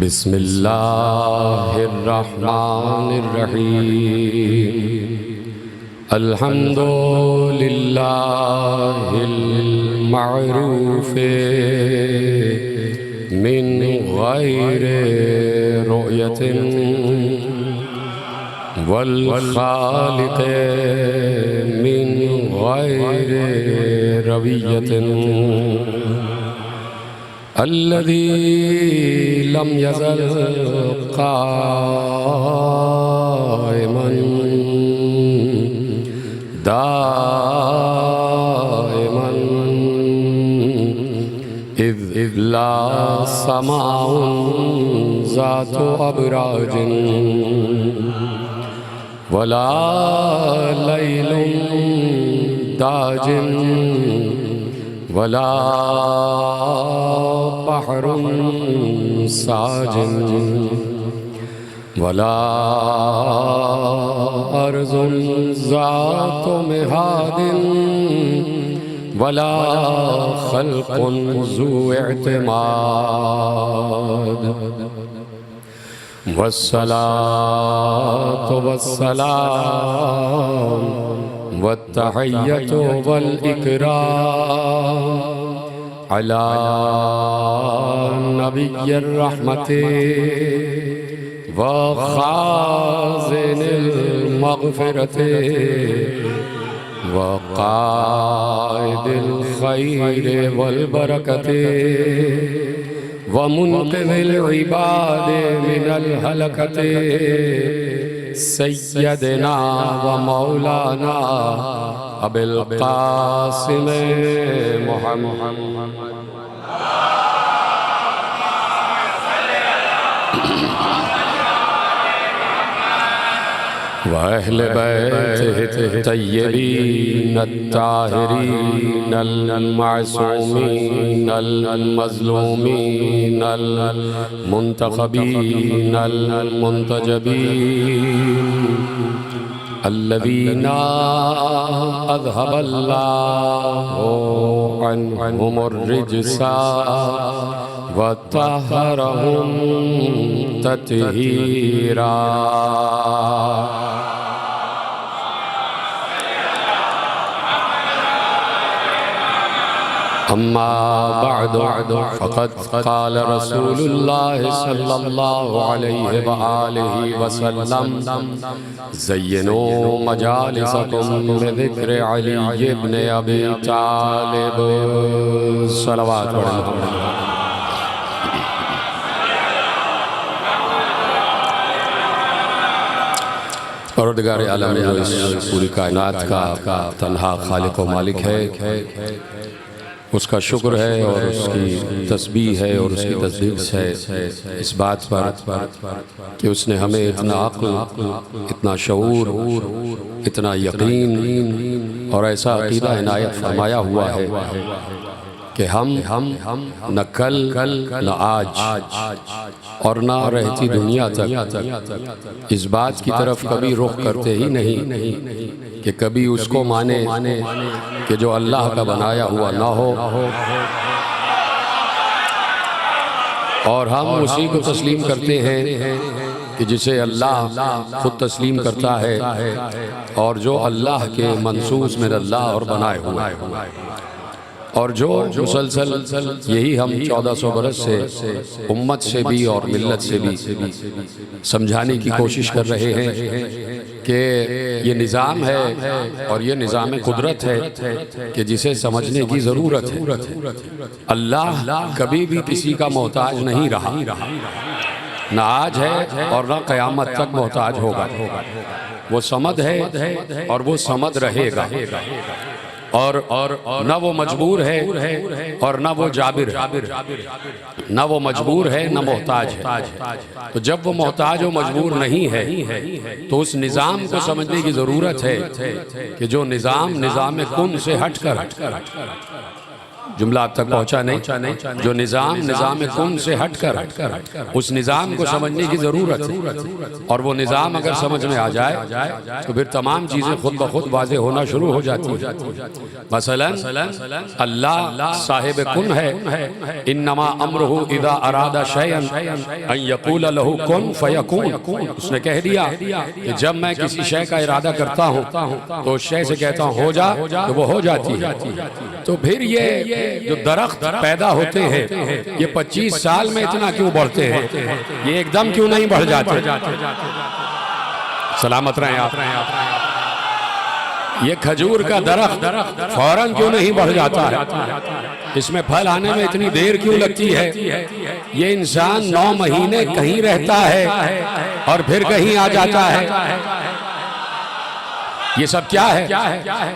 बिस्मिल्लाहिर्रहमानिर्रहीम अल्हम्दुलिल्लाहिल मअरूफ़ मिन गैरि रुयतिन वल खालिक़ मिन गैरि रवियतिन अल्लज़ी लम यज़ल क़ाइमन दाइमन इज़ ला समाउन ज़ातु अबराजिन वला लैलुन दाजिन वला बहरुन साजिन वला अर्ज़ुन ज़ातु मिहादिन वला खल्क़ुन ज़ू इअ्तिमाद वस्सलातु वस्सलाम वत्तहिय्यतु वल इकराम अला नबिय्यिर रहमति व खाज़िनिल मग़फ़िरति व क़ाइदिल ख़ैरि वल बरकति व मुन्क़िज़िल इबादि मिनल हलकति सय्यदना व मौलाना अबिल क़ासिम मुहम्मद व अहले बैतिही तय्यबीन अत्ताहिरीन अल मासूमीन अल मज़लूमीन अल मुंतखबीन अल मुंतजबीन अल्लज़ीना अज़हबल्लाहु अन्हुमुर रिज्सा व तहहरहुम तत्हीरा। अम्मा बअदु फ़क़द क़ाल रसूलुल्लाह सल्लल्लाहु अलैहि व आलिहि वसल्लम ज़य्यिनू मजालिसकुम बिज़िक्रि अली इब्न अबी तालिब। सलवात पढ़ें। परवरदिगार आलम जो इस पूरी कायनात का तन्हा खालिक व मालिक है, उसका शुक्र है और उसकी तस्बीह है और उसकी तस्दीक़ है इस बात पर कि उसने हमें इतना अक़्ल, इतना शऊर, इतना यकीन और ऐसा अक़ीदा इनायत फरमाया हुआ है कि हम न कल न आज और न रहती दुनिया तक इस बात की तरफ कभी रुख करते ही नहीं कि कभी उसको माने कि जो अल्लाह का बनाया हुआ ना हो, और हम उसी को तस्लीम करते हैं कि जिसे अल्लाह खुद तस्लीम करता है और जो अल्लाह के मंसूस में अल्लाह और बनाए हुआ है, और जो मुसलसल यही हम 1400 बरस से उम्मत से भी और मिल्लत से भी समझाने की कोशिश कर रहे हैं कि ये निज़ाम है और ये निज़ाम कुदरत है कि जिसे समझने की ज़रूरत है। अल्लाह कभी भी किसी का मोहताज नहीं रहा, न आज है और न क़यामत तक मोहताज होगा। वो समद है और वो समद रहेगा, और न वो मजबूर है और न वो जाबिर है, न वो मजबूर है न मोहताज है। तो जब वो मोहताज और मजबूर नहीं है तो उस निज़ाम को समझने की ज़रूरत है कि जो निज़ाम निज़ाम कुन से हटकर जुमला आप तक पहुंचा नहीं। जो निज़ाम कुन से हटकर उस निज़ाम को समझने की ज़रूरत है, और वो निज़ाम अगर समझ में आ जाए तो फिर तमाम चीज़ें खुद ब खुद वाज़े होना शुरू हो जाती हैं। मसलन अल्लाह साहिब कुन है, इन्नमा अम्रुहु इज़ा अरादा शयअन अन यक़ूल लहू कुन फयकून। उसने कह दिया कि जब मैं किसी शय का इरादा करता हूँ तो उस शय से कहता हूँ हो जा, तो वो हो जाती है। तो फिर ये जो दरख्त पैदा होते हैं ये 25 साल में इतना क्यों बढ़ते हैं, ये एकदम क्यों नहीं बढ़ जाते? सलामत रहें आप। ये खजूर का दरख्त फौरन क्यों नहीं बढ़ जाता है, इसमें फल आने में इतनी देर क्यों लगती है? ये इंसान 9 महीने कहीं रहता है और फिर कहीं आ जाता है। ये सब क्या है?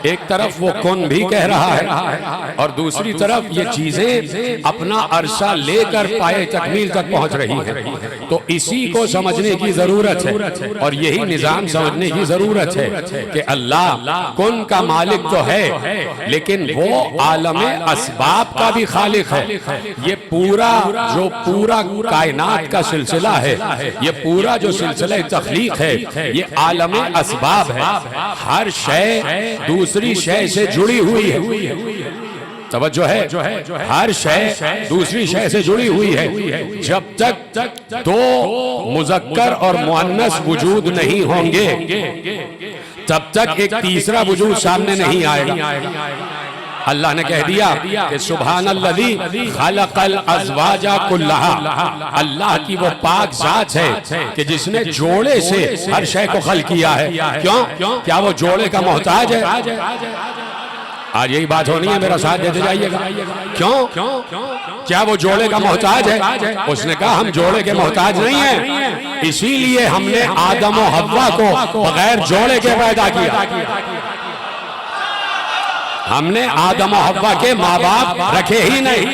एक तरफ वो कौन भी कह रहा है और दूसरी तरफ ये चीजें अपना अरसा लेकर पाए तकमील तक पहुंच रही हैं। तो इसी को समझने की जरूरत है और यही निजाम समझने की जरूरत है कि अल्लाह कौन का मालिक तो है, लेकिन वो आलमे असबाब का भी खालिक है। ये पूरा जो पूरा कायनात का सिलसिला है, ये पूरा जो सिलसिला तख्लीक है, ये आलमे असबाब है। हर शय दूसरी शय से जुड़ी हुई है। तवज्जो है, हर शय दूसरी शय से जुड़ी हुई है। जब तक 2 मुज़क्कर और मुअन्नस वजूद नहीं होंगे तब तक एक तीसरा वजूद सामने नहीं आएगा। अल्लाह ने कह दिया कि सुब्हानल्लज़ी खलक़ल अज़वाजा कुल्लहा। अल्लाह की वो पाक जात है कि जिसने जोड़े से हर शय को खल किया है। क्यों? क्या वो जोड़े का मोहताज है? आज यही बात होनी है, मेरा साथ देते जाइएगा। क्यों? क्या वो जोड़े का मोहताज है? उसने कहा हम जोड़े के मोहताज नहीं है, इसीलिए हमने आदम और हव्वा को बगैर जोड़े के पैदा किया। हमने आदम और हव्वा के माँ बाप रखे ही नहीं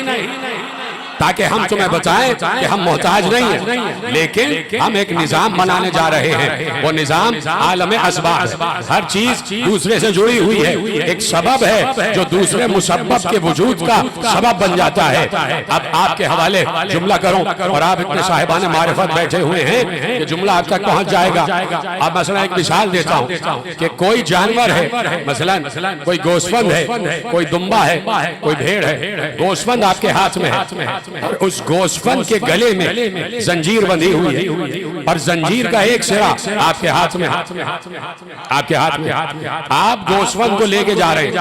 ताकि हम तुम्हें बताएं कि हम मोहताज नहीं हैं, लेकिन हम एक निजाम बनाने जा रहे हैं। वो निजाम आलम असबाब, हर चीज दूसरे से जुड़ी हुई है। एक सबब है जो दूसरे मुसब्बब के वजूद का सबब बन जाता है। अब आपके हवाले जुमला करूं और आप इतने साहिबान मारिफत बैठे हुए हैं कि जुमला आप तक पहुंच जाएगा। अब मसलन एक मिसाल देता हूं कि कोई जानवर है, मसलन कोई गोश्तबंद है, कोई दुम्बा है, कोई भेड़ है। गोश्तबंद आपके हाथ में है और उस गोश्तबंद के गले में जंजीर बंधी हुई है और जंजीर का एक सिरा आपके हाथ में, आपके हाथ में। आप गोश्तबंद को लेके जा रहे हैं,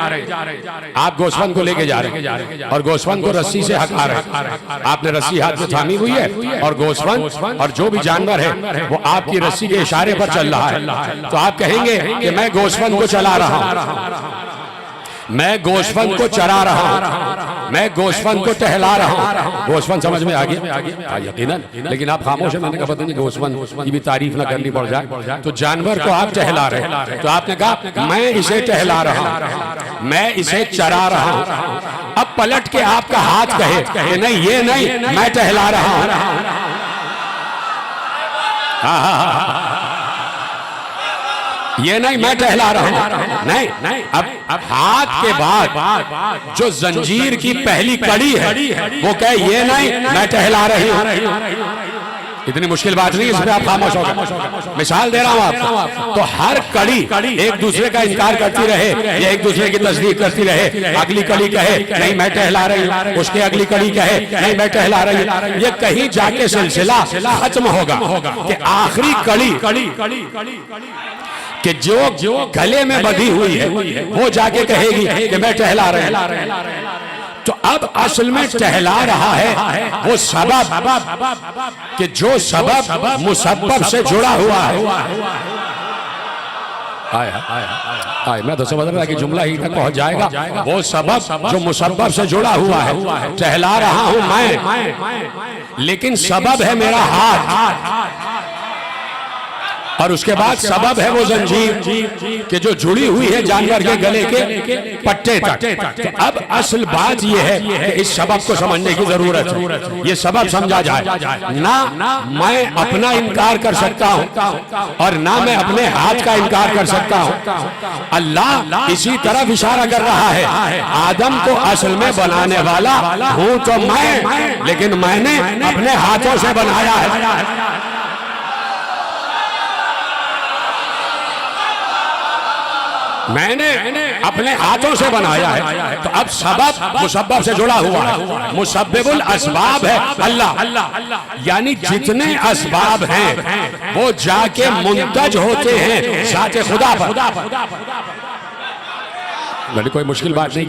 आप गोश्तबंद को लेके जा रहे हैं और गोश्तबंद को रस्सी से हटा रहे हैं। आपने रस्सी हाथ में थामी हुई है और गोश्तबंद और जो भी जानवर है वो आपकी रस्सी के इशारे पर चल रहा है। तो आप कहेंगे कि मैं गोश्तबंद को चला रहा हूं, मैं गोश्तबंद को चरा रहा हूं, मैं गोश्तबंद को टहला रहा हूं। गोश्तबंद समझ में आ गया? यकीनन। लेकिन आप खामोश है, मैंने कहा पता नहीं गोश्तबंद की भी तारीफ ना करनी पड़ जाए। तो जानवर को आप टहला रहे हैं, तो आपने कहा मैं इसे टहला रहा हूं, मैं इसे चरा रहा हूं। अब पलट के आपका हाथ कहे कि नहीं ये नहीं, मैं टहला रहा हूं। ये नहीं, मैं टहला रहा हूं। नहीं, अब हाथ के बाद जो जंजीर की पहली कड़ी है वो कहे ये नहीं, मैं टहला रही हूं। इतनी मुश्किल बात नहीं, इसमें आप खामोश हो गए। मिसाल दे रहा हूं आपको। तो हर कड़ी एक दूसरे का इनकार करती रहे या एक दूसरे की तस्दीक करती रहे। अगली कड़ी कहे नहीं मैं टहला रही हूं, उसके अगली कड़ी कहे नहीं मैं टहला रही हूं। ये कहीं जाके सिलसिला खत्म होगा कि आखिरी कड़ी कि जो गले में बंधी हुई है वो जाके कहेगी कि मैं टहला रही हूं। तो अब असल में टहला रहा है वो सबब कि जो सबब मुसब्बब से जुड़ा हुआ है। आए मैं तो समझ रहा कि जुमला ही तक पहुंच जाएगा। वो सबब जो मुसब्बब से जुड़ा हुआ है। टहला रहा हूं मैं, लेकिन सबब है मेरा हाथ। और उसके बाद सबब है वो जंजीर कि जो जुड़ी हुई है जानवर के गले के पट्टे तक। तो अब असल बात यह है कि इस सबब को समझने की जरूरत है, ये सबब समझा जाए। ना मैं अपना इनकार कर सकता हूँ और ना मैं अपने हाथ का इनकार कर सकता हूँ। अल्लाह इसी तरफ इशारा कर रहा है, आदम को असल में बनाने वाला हूँ तो मैं, लेकिन मैंने अपने हाथों से बनाया है। मैंने अपने हाथों से बनाया है। तो अब सबब मुसब्बब से जुड़ा हुआ है, मुसब्बिबुल असबाब है अल्लाह। यानी जितने असबाब हैं वो जाके मुंतज होते हैं ज़ाते खुदा पर। बड़ी कोई मुश्किल बात नहीं,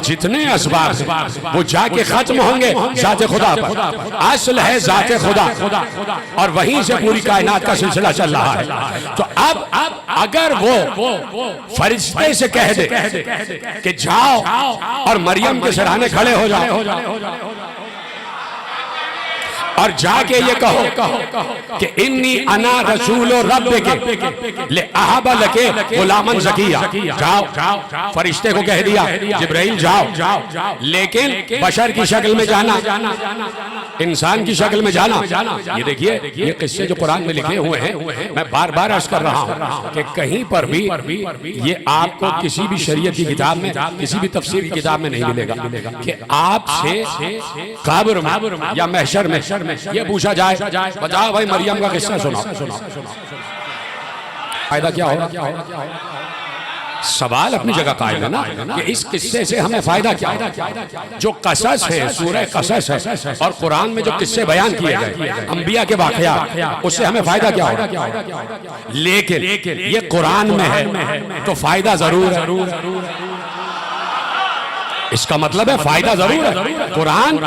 जितने असबाब वो जाके खत्म होंगे ज़ाते खुदा पर। असल है ज़ाते खुदा और वहीं से पूरी कायनात का सिलसिला चल रहा है। तो अब अगर वो फरिश्ते से कह दे कि जाओ और मरियम के सिरहाने खड़े हो जाओ और जाके ये कहो कि इन्नी अना रसूलो रब्बे के ले अहबा लके गुलामन ज़किया, जाओ फरिश्ते को कह दिया जिब्राइल जाओ, लेकिन बशर की शक्ल में जाना, इंसान की शक्ल में जाना। ये देखिए ये किस्से जो कुरान में लिखे हुए हैं, मैं बार बार अर्ज कर रहा हूँ कि कहीं पर भी ये आपको किसी भी शरीयत की किताब में, किसी भी तफसीर की किताब में नहीं मिलेगा कि आपसे कब्र में या महशर में ये पूछा जाए बताओ भाई मरियम का किस्सा सुनाओ, फायदा क्या होगा? सवाल अपनी जगह कायम है ना कि इस किस्से से हमें फायदा क्या है? जो कसस है, सूरह कसस है और कुरान में जो किस्से बयान किए गए अंबिया के वाकया, उससे हमें फायदा क्या होगा? लेकिन ये कुरान में है तो फायदा जरूर है। इसका मतलब है फायदा जरूर है। कुरान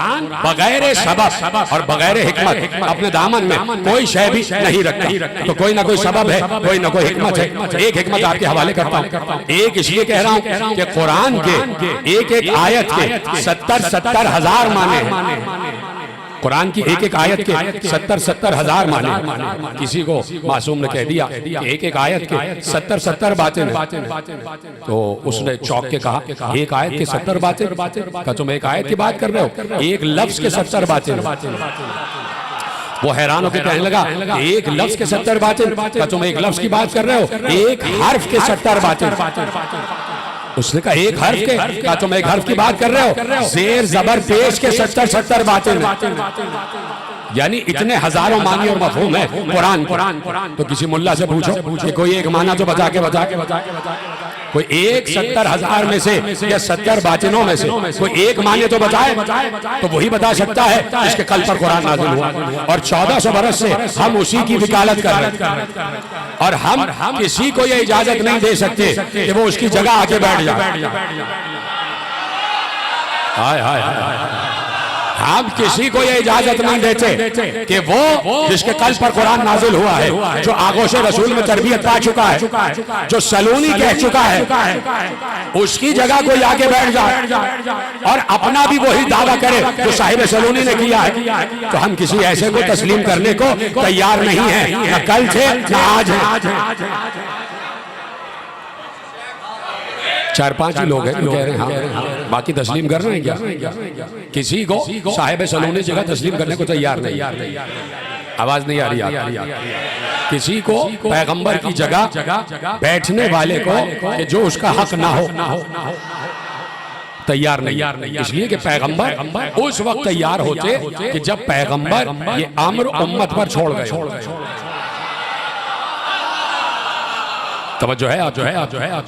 बगैर सबब और बगैर हिकमत अपने दामन में कोई शय भी नहीं रखता। तो कोई ना कोई सबब है, कोई ना कोई हिकमत है। एक हिकमत आपके हवाले करता हूँ, एक इसलिए कह रहा हूँ कि कुरान के एक एक आयत के 70 हजार माने हैं। कुरान की एक एक आयत के 70 हजार माने। किसी को मासूम ने कह दिया एक एक आयत के 70 बातें हैं, तो उसने चौंक के कहा एक आयत के 70 बातें? क्या तुम एक आयत की बात कर रहे हो? एक लफ्ज के 70 बातें। वो हैरान होकर कहने लगा एक लफ्ज के 70 बातें? क्या तुम एक लफ्ज की बात कर रहे हो? एक हर्फ के 70 बातें। उसने कहा एक हर्फ के? क्या तुम एक हर्फ की बात कर रहे हो? जेर जबर पेश के 70 बातें। यानी इतने हजारों मानी और मफहूम है कुरान। तो किसी मुल्ला से पूछो कि कोई एक माना तो बता के कोई एक 70 हजार में से या 70 बातिनों में से कोई एक माने तो बताए, तो वही बता सकता है इसके कल पर कुरान नाज़िल हुआ। और 1400 बरस से हम उसी की वकालत कर रहे हैं और हम किसी को ये इजाजत नहीं दे सकते कि वो उसकी जगह आके बैठ जाए। हाय हाय हाय, हम किसी को ये इजाजत नहीं देते कि वो जिसके कल पर कुरान नाजिल हुआ है, जो आगोश रसूल में तरबियत पा चुका है, जो सलूनी कह चुका है, उसकी जगह कोई आके बैठ जाए और अपना भी वही दावा करे जो साहिब सलूनी ने किया है। तो हम किसी ऐसे को तस्लीम करने को तैयार नहीं है, न कल थे न आज है। 4-5 ही लोग हैं जो कह रहे हैं हाँ, बाकी तस्लीम कर रहे हैं क्या? किसी को साहिब सलूनी जगह तस्लीम करने को तैयार नहीं। आवाज नहीं आ रही आप? किसी को पैगंबर की जगह बैठने वाले को कि जो उसका हक ना हो तैयार नहीं। इसलिए कि पैगंबर उस वक्त तैयार होते कि जब पैगंबर ये अम्र उम्मत पर छोड़ गए। तवज्जो है आप?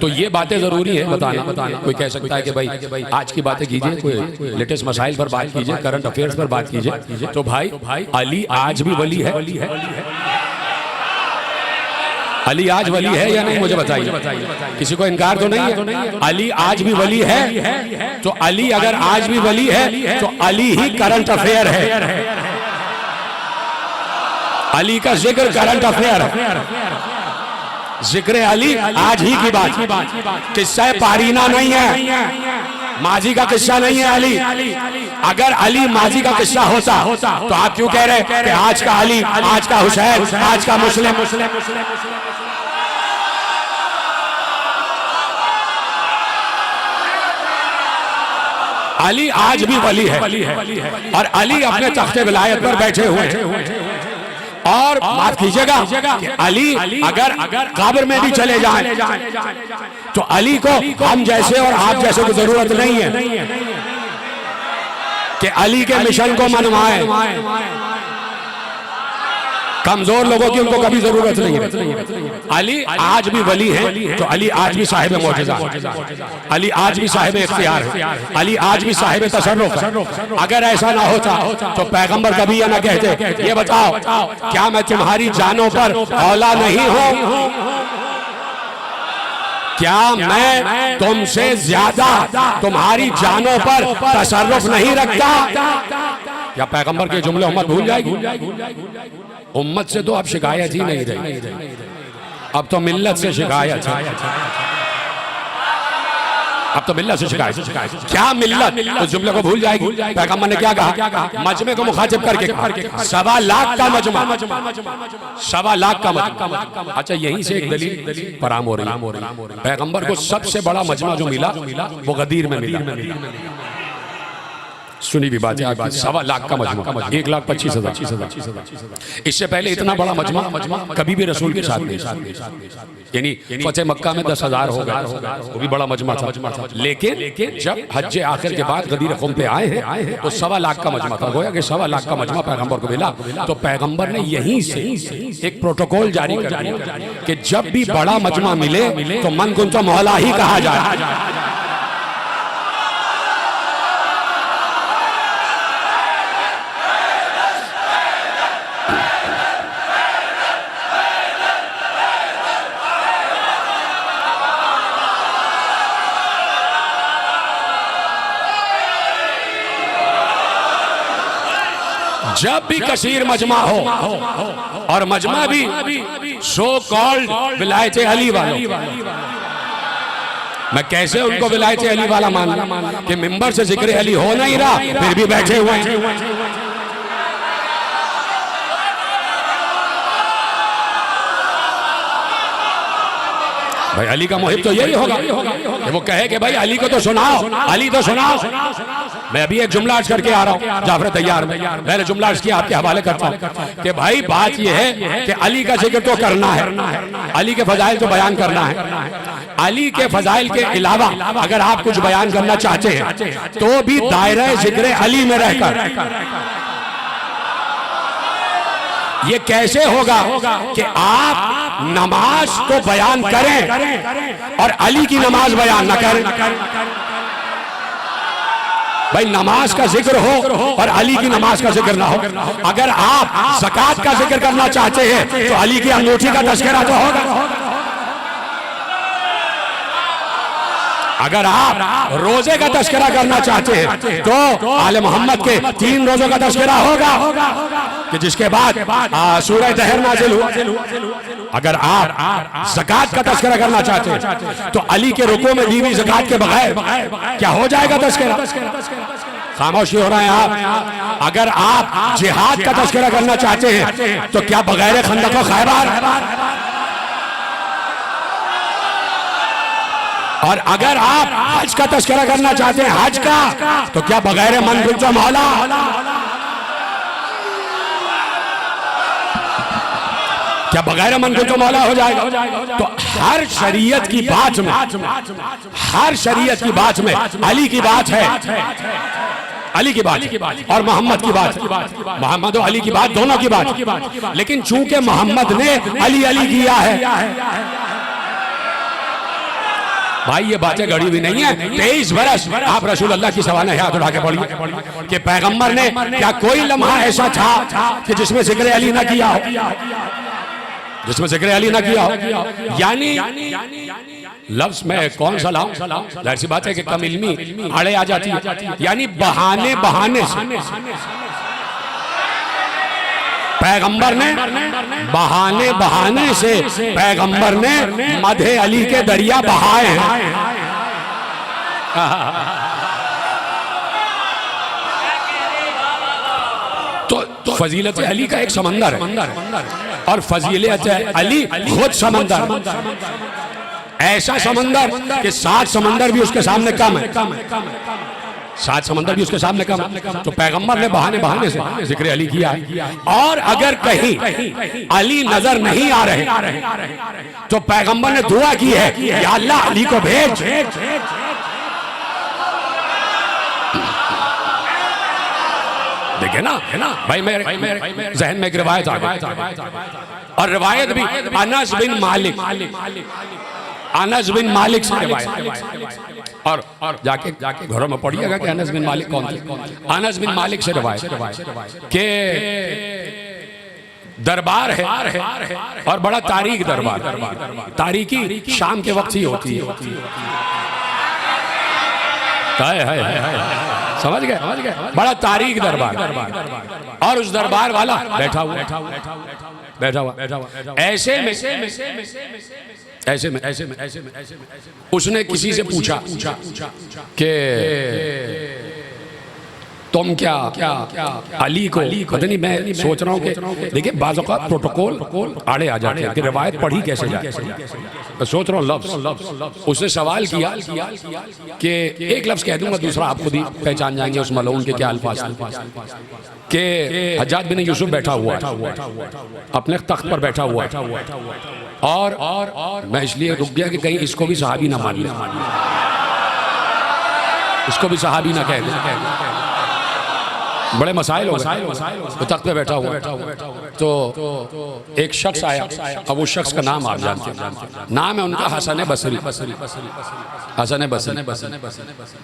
तो ये बातें जरूरी है बताना। कोई कह सकता है कि भाई आज की बातें कीजिए, कोई लेटेस्ट मसाइल पर बात कीजिए, करंट अफेयर्स पर बात कीजिए। तो भाई अली आज भी वली है? अली आज वली है या नहीं मुझे बताइए। किसी को इनकार तो नहीं है? अली आज भी वली है? तो अली अगर आज भी वली है तो अली ही करंट अफेयर है। अली का जिक्र करंट अफेयर है। जिक्र अली आज ही की बात, किस्सा पारीना नहीं है। माजी का किस्सा नहीं है अली। अगर अली माजी का किस्सा होता तो आप क्यों कह रहे कि आज का अली, आज का हुसैन, आज का मुस्लिम? अली आज भी वली है और अली अपने तख्ते विलायत पर बैठे हुए हैं। और माफ कीजिएगा, अली अगर कब्र में भी चले जाएं तो अली को हम जैसे और आप जैसे की जरूरत नहीं है कि अली के मिशन को मनवाएं। कमजोर लोगों की उनको कभी जरूरत नहीं है। अली आज भी वली है तो अली आज भी साहिब मौजज़ा, अली आज भी साहिब इख्तियार है, अली आज भी साहिब तसर्रुफ है। अगर ऐसा ना होता तो पैगंबर कभी ये ना कहते, ये बताओ क्या मैं तुम्हारी जानों पर औला नहीं हूं? क्या मैं तुमसे ज्यादा तुम्हारी जानों पर तसर्रुफ नहीं रखता? क्या पैगंबर के जुमले उम्मत भूल जाएगी? उम्मत से तो अब शिकायत ही नहीं रही, अब तो मिल्लत से शिकायत है। अब तो मिल्लत से शिकायत। क्या मिल्लत उस जुमले को भूल जाएगी? पैगंबर ने क्या कहा? मजमे को मुखातिब करके कहा 1.25 लाख का मजमा, 1.25 लाख का मजमा। अच्छा, यहीं से एक दलील फराम हो रही है। पैगंबर को सबसे बड़ा मजमा जो मिला वो गदीर में मिला। सुनी भी बात है, 1.25 लाख का मजमा, 1,25,000। इससे पहले इतना बड़ा मजमा कभी भी रसूल के साथ नहीं। यानी फतेह मक्का में 10,000 हो गए, वो भी बड़ा मजमा था। लेकिन जब हज आखिर के बाद गदीर क़ौम पे आए हैं तो 1.25 लाख का मजमा था। गोया कि 1.25 लाख का मजमा पैगंबर को मिला। तो पैगंबर ने यहीं से एक प्रोटोकॉल जारी कर दिया कि जब भी बड़ा मजमा मिले तो मन कुन तो मौला ही कहा जाए। जब भी कसीर मजमा हो और मजमा भी सो कॉल्ड विलायत अली वालों, मैं कैसे उनको विलायत अली वाला मान कि मिंबर से जिक्र अली हो नहीं रहा फिर भी बैठे हुए हैं। भाई अली का मुहिब तो यही होगा कि वो कहे कि भाई अली को तो सुनाओ, अली तो सुनाओ। मैं अभी एक जुमला अर्ज करके आ रहा हूँ जाफर तैयार में, मैंने जुमला अर्ज किया आपके हवाले करता हूँ कि भाई बात यह है कि अली का जिक्र तो करना है, अली के फजाइल तो बयान करना है। अली के फजाइल के अलावा अगर आप कुछ बयान करना चाहते हैं तो भी दायरे जिक्र अली में रहकर। ये कैसे होगा कि आप नमाज तो बयान करें और अली की नमाज बयान न करें? भाई नमाज का जिक्र हो और अली की नमाज का जिक्र ना हो। अगर आप ज़कात का जिक्र करना चाहते हैं तो अली की अंगूठी का तज़किरा तो होगा। अगर आप रोजे का तज़किरा करना चाहते हैं तो आले मोहम्मद के 3 रोजों का तज़किरा होगा कि जिसके बाद सूरह तहर नाज़िल हुआ। अगर आप ज़कात का तज़किरा करना चाहते हैं तो अली के रुकू में दी हुई ज़कात के बगैर क्या हो जाएगा तज़किरा? खामोशी हो रहे हैं आप। अगर आप जिहाद का तज़किरा करना चाहते हैं तो क्या बगैर खंदक व खैबर? और अगर आप हज का तज़किरा करना चाहते हैं हज का तो क्या बगैर मन गुंजा मौला? क्या बगैर मन गुंजा मौला हो जाएगा? तो हर शरीयत की बात में, हर शरीयत की बात में अली की बात है, अली की बात और मोहम्मद की बात, मोहम्मद और अली की बात, दोनों की बात। लेकिन चूंकि मोहम्मद ने अली अली किया है, भाई ये बातें गढ़ी हुई नहीं है। 23 बरस आप रसूल अल्लाह की सवाल हाथ उठा के पढ़िए कि पैगंबर ने क्या कोई लम्हा ऐसा था कि जिसमें जिक्र अली ना किया हो, जिसमें जिक्र अली ना किया हो। यानी लफ्ज में कौन सा लाऊं? जाहिर सी बात है कि कम इल्मी आड़े आ जाती है। यानी बहाने बहाने से पैगंबर ने, बहाने बहाने से पैगंबर ने मधे अली के दरिया बहाए हैं। फजीलत अली का एक समंदर है और फजीलत अली खुद समंदर, ऐसा समंदर कि 7 समंदर भी उसके सामने कम है, 7 समंदर भी उसके सामने कम है। तो पैगंबर ने बहाने बहाने से जिक्र अली किया है। और अगर कहीं अली नजर नहीं आ रहे तो पैगंबर ने दुआ की है, या अल्लाह अली को भेज। देखे ना, है ना भाई, मेरे जहन में एक रिवायत आ गई, और रिवायत भी अनस बिन मालिक, अनस बिन मालिक से रिवायत। और जाके घरों में पढ़िएगा कि अनस बिन मालिक कौन थे। अनस बिन मालिक से रिवायत के दरबार है और बड़ा तारीख दरबार, तारीखी शाम के वक्त ही होती है। समझ गए? बड़ा तारीख दरबार, और उस दरबार वाला बैठा हुआ ऐसे में उसने किसी से पूछा कि तुम क्या अली को, पता नहीं, मैं सोच रहा हूँ कि देखिए बाज़ औक़ात प्रोटोकॉल आड़े आ जाते हैं कि रिवायत पढ़ी कैसे जाए। मैं सोच रहा हूँ लफ्ज़, उसने सवाल किया कि एक लफ्ज़ कह दूंगा, दूसरा आप खुद ही पहचान जाएंगे उस मलऊन के क्या अल्फाज के हज्जाज बिन यूसुफ बैठा हुआ अपने तख्त पर बैठा हुआ, और मैं इसलिए रुक गया कि कहीं इसको भी सहाबी ना मान ले, इसको भी सहाबी ना कह दे, बड़े मसाइल हो गए। वो तख्त पे बैठा हुआ, तो एक शख्स आया, अब वो शख्स का नाम आप जानते हैं, नाम है उनका हसन बसरी। हसन बसरी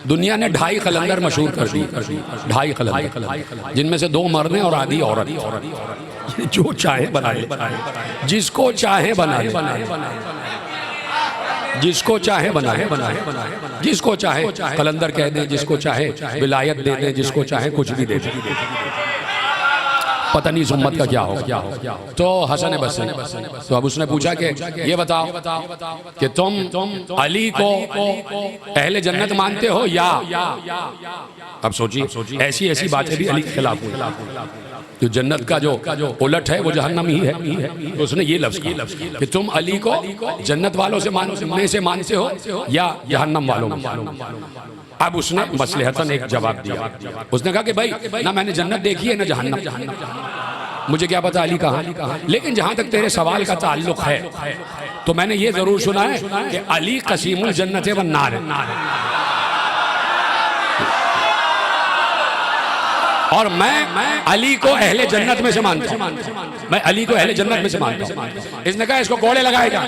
दुनिया ने 2.5 कलंदर मशहूर कर दी, 2.5 कलंदर, जिनमें से 2 मर्द और आधी औरत। जो चाहे बनाए, जिसको चाहे बनाए, जिसको चाहे बनाए, जिसको चाहे कलंदर कह दें, जिसको चाहे विलायत दे दें, जिसको चाहे कुछ भी दे दें, पता नहीं इस उम्मत का क्या हो। तो हसन बसरी, तो अब उसने पूछा कि ये बताओ कि तुम अली को अहले जन्नत मानते हो या, अब सोचिए ऐसी बातें भी अली के खिलाफ हुई। तो जन्नत का जो उलट है वो जहन्नम ही है। तो उसने ये लफ्ज़ किया कि तुम अली को जन्नत वालों से मानते हो या जहन्नम वालों में। अब उसने मसलहतन एक जवाब दिया, उसने कहा कि भाई ना मैंने जन्नत देखी है ना जहन्नम, मुझे क्या पता अली कहाँ, लेकिन जहाँ तक तेरे सवाल का ताल्लुक है तो मैंने ये जरूर सुना है कि अली कसीमुल जन्नत व नार है, और मैं अली को अहले जन्नत में से मानता हूँ, मैं अली को अहले जन्नत में से मानता हूँ। इसने कहा इसको कोड़े लगाए जा,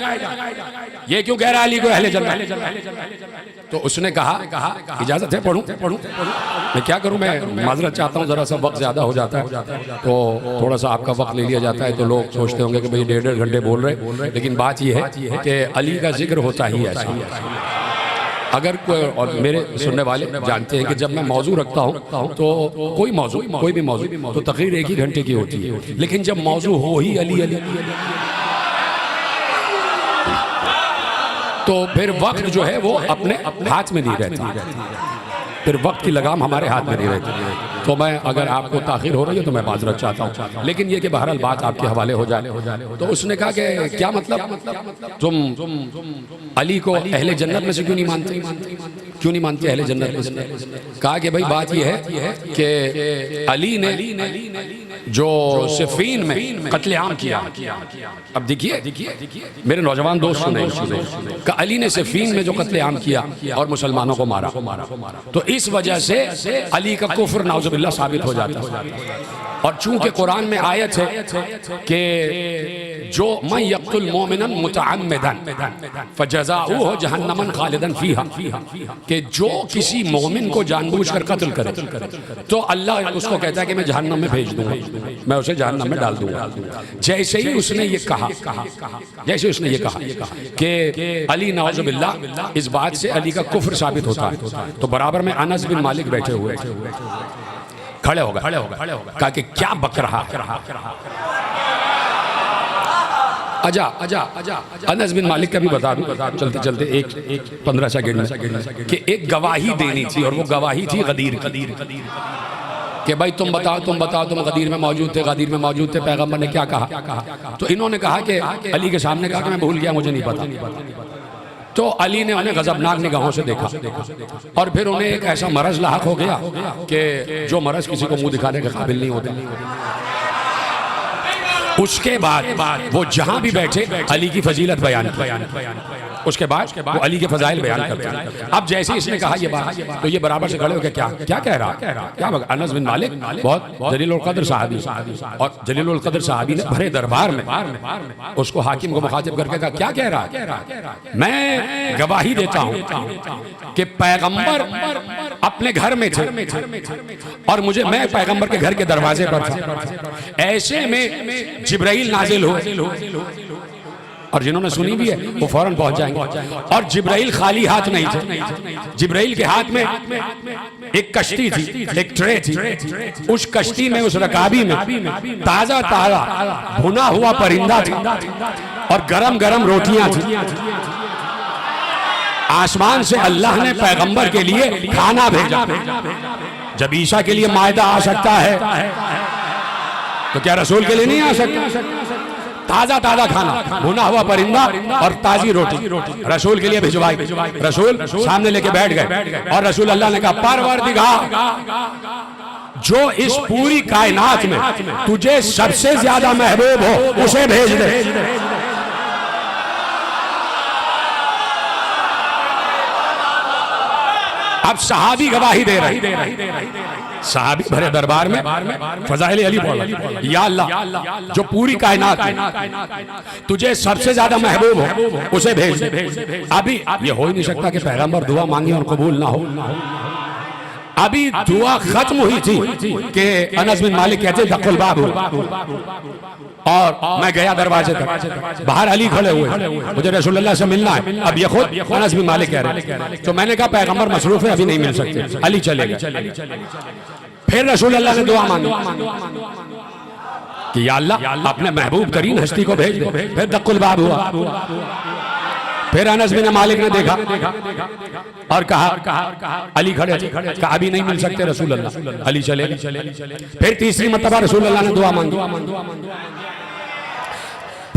ये क्यों कह रहा है अली को अहले जन्नत। तो उसने कहा इजाजत है पढ़ूं? मैं क्या करूं, मैं माजरत चाहता हूं, जरा सा वक्त ज्यादा हो जाता है तो थोड़ा सा आपका वक्त ले लिया जाता है, तो लोग सोचते होंगे कि भाई 1.5 घंटे बोल रहे, लेकिन बात यह है कि अली का जिक्र होता ही ऐसा। अगर कोई, और मेरे सुनने वाले जानते हैं कि जब मैं मौजू रखता हूं तो कोई भी मौजू तो तकरीर 1 ही घंटे की होती है, लेकिन जब मौजू हो ही अली तो फिर वक्त जो है वो अपने हाथ में नहीं रहती, फिर वक्त की लगाम हमारे हाथ में नहीं रहती। तो मैं, अगर आपको ताखिर हो रही है तो मैं माजरत चाहता हूँ, लेकिन ये कि बहरहाल बात आपके हवाले हो जाए। तो उसने कहा कि क्या मतलब तुम अली को अहले जन्नत में से क्यों नहीं मानते अहले जन्नत में से? कहा कि भाई बात ये है कि अली ने जो सिफीन में कत्लेआम किया, अब देखिए मेरे नौजवान दोस्त सुने, अली ने सिफीन में जो कत्लेआम किया और मुसलमानों को मारा, तो इस वजह से अली का कुफ्र नाउजुबिल्लाह साबित हो जाता है। और चूंकि कुरान में आयत है कि जो मन यक़्तुल मोमिनन मुतअम्मिदन फजज़ाउहु जहन्नमन खालिदन फीहा, कि जो किसी मोमिन को जानबूझकर कत्ल करे तो अल्लाह उसको कहता है कि मैं जहन्नम में भेज दूंगा, मैं उसे जहन्नम में डाल दूंगा। जैसे ही उसने ये कहा कि अली नाउजुबिल्लाह, इस बात से अली का कुफ्र साबित होता है, तो बराबर में अनस बिन मालिक बैठे हुए खड़े हो गए, कहा कि क्या बक रहा है। आजा अनस बिन मालिक का भी बता दूं चलते चलते एक 15 सेकंड में कि एक गवाही देनी थी, और वो गवाही थी गदीर की। कि भाई तुम बताओ तुम गदीर में मौजूद थे, पैगंबर ने क्या कहा? तो इन्होंने कहा कि अली के सामने कहा कि मैं भूल गया, मुझे नहीं पता। तो अली ने उन्हें गजबनाक निगाहों से देखा और फिर उन्हें एक ऐसा मरज लाहक हो गया कि जो मरज किसी को मुंह दिखाने के काबिल नहीं होता। उसके बाद वो जहां भी बैठे अली की फजीलत बयान की, उसके बाद वो अली के फजाइल बयान करते हैं। अब जैसे इसने कहा ये बात, तो ये बराबर से खड़े होकर क्या कह रहा, क्या अनस बिन मालिक बहुत जलीलुल कद्र सहाबी, और जलीलुल कद्र सहाबी ने भरे दरबार में उसको हाकिम को मुखातिब करके कहा, क्या कह रहा? मैं गवाही देता हूं कि पैगंबर अपने घर में थे और मैं पैगंबर के घर के दरवाजे पर था। ऐसे में जिब्राइल नाजिल हुए, और जिन्होंने सुनी भी है वो फौरन पहुंच जाएंगे। और जिब्राइल खाली हाथ नहीं थे, जिब्राइल के हाथ में एक कश्ती थी, एक ट्रे थी। उस कश्ती में, उस रकाबी में ताजा भुना हुआ परिंदा था और गरम गरम रोटियां थी। आसमान से अल्लाह ने पैगंबर के लिए खाना भेजा। जब ईसा के लिए मायदा आ सकता है तो क्या रसूल के लिए नहीं आ सकता? ताजा खाना, भुना हुआ परिंदा और ताजी रोटी रसूल के लिए भिजवाई। रसूल सामने लेके बैठ गए और रसूल अल्लाह ने कहा, परवरदिगार, जो इस पूरी कायनात में तुझे सबसे ज्यादा महबूब हो उसे भेज दे। अब सहाबी गवाही दे रहे, सहाबी भरे दरबार में फजाइल अली बोला, या अल्लाह, जो पूरी कायनात तुझे सबसे ज्यादा महबूब हो उसे भेज दे। अभी ये हो ही नहीं सकता कि पैगंबर दुआ मांगी और कबूल ना हो। अभी दुआ खत्म हुई थी कि अनस बिन मालिक कहते दखुल बाब और मैं गया दरवाजे तक, बाहर अली खड़े हुए, मुझे रसूलुल्लाह से मिलना है। अब ये खुद अनस बिन मालिक कह रहे, तो मैंने कहा पैगंबर मसरूफ है, अभी नहीं मिल सकते, अली चले गए। फिर रसूलुल्लाह ने दुआ मांगी कि या अल्लाह, अपने महबूब तरीन हस्ती को भेज दे। फिर दक्कुल बाब हुआ। फिर अनस बिन मालिक ने देखा और कहा, अली खड़े थे, कहा अभी नहीं मिल सकते रसूलुल्लाह, अली चले। फिर तीसरी मर्तबा रसूलुल्लाह ने दुआ मांगी,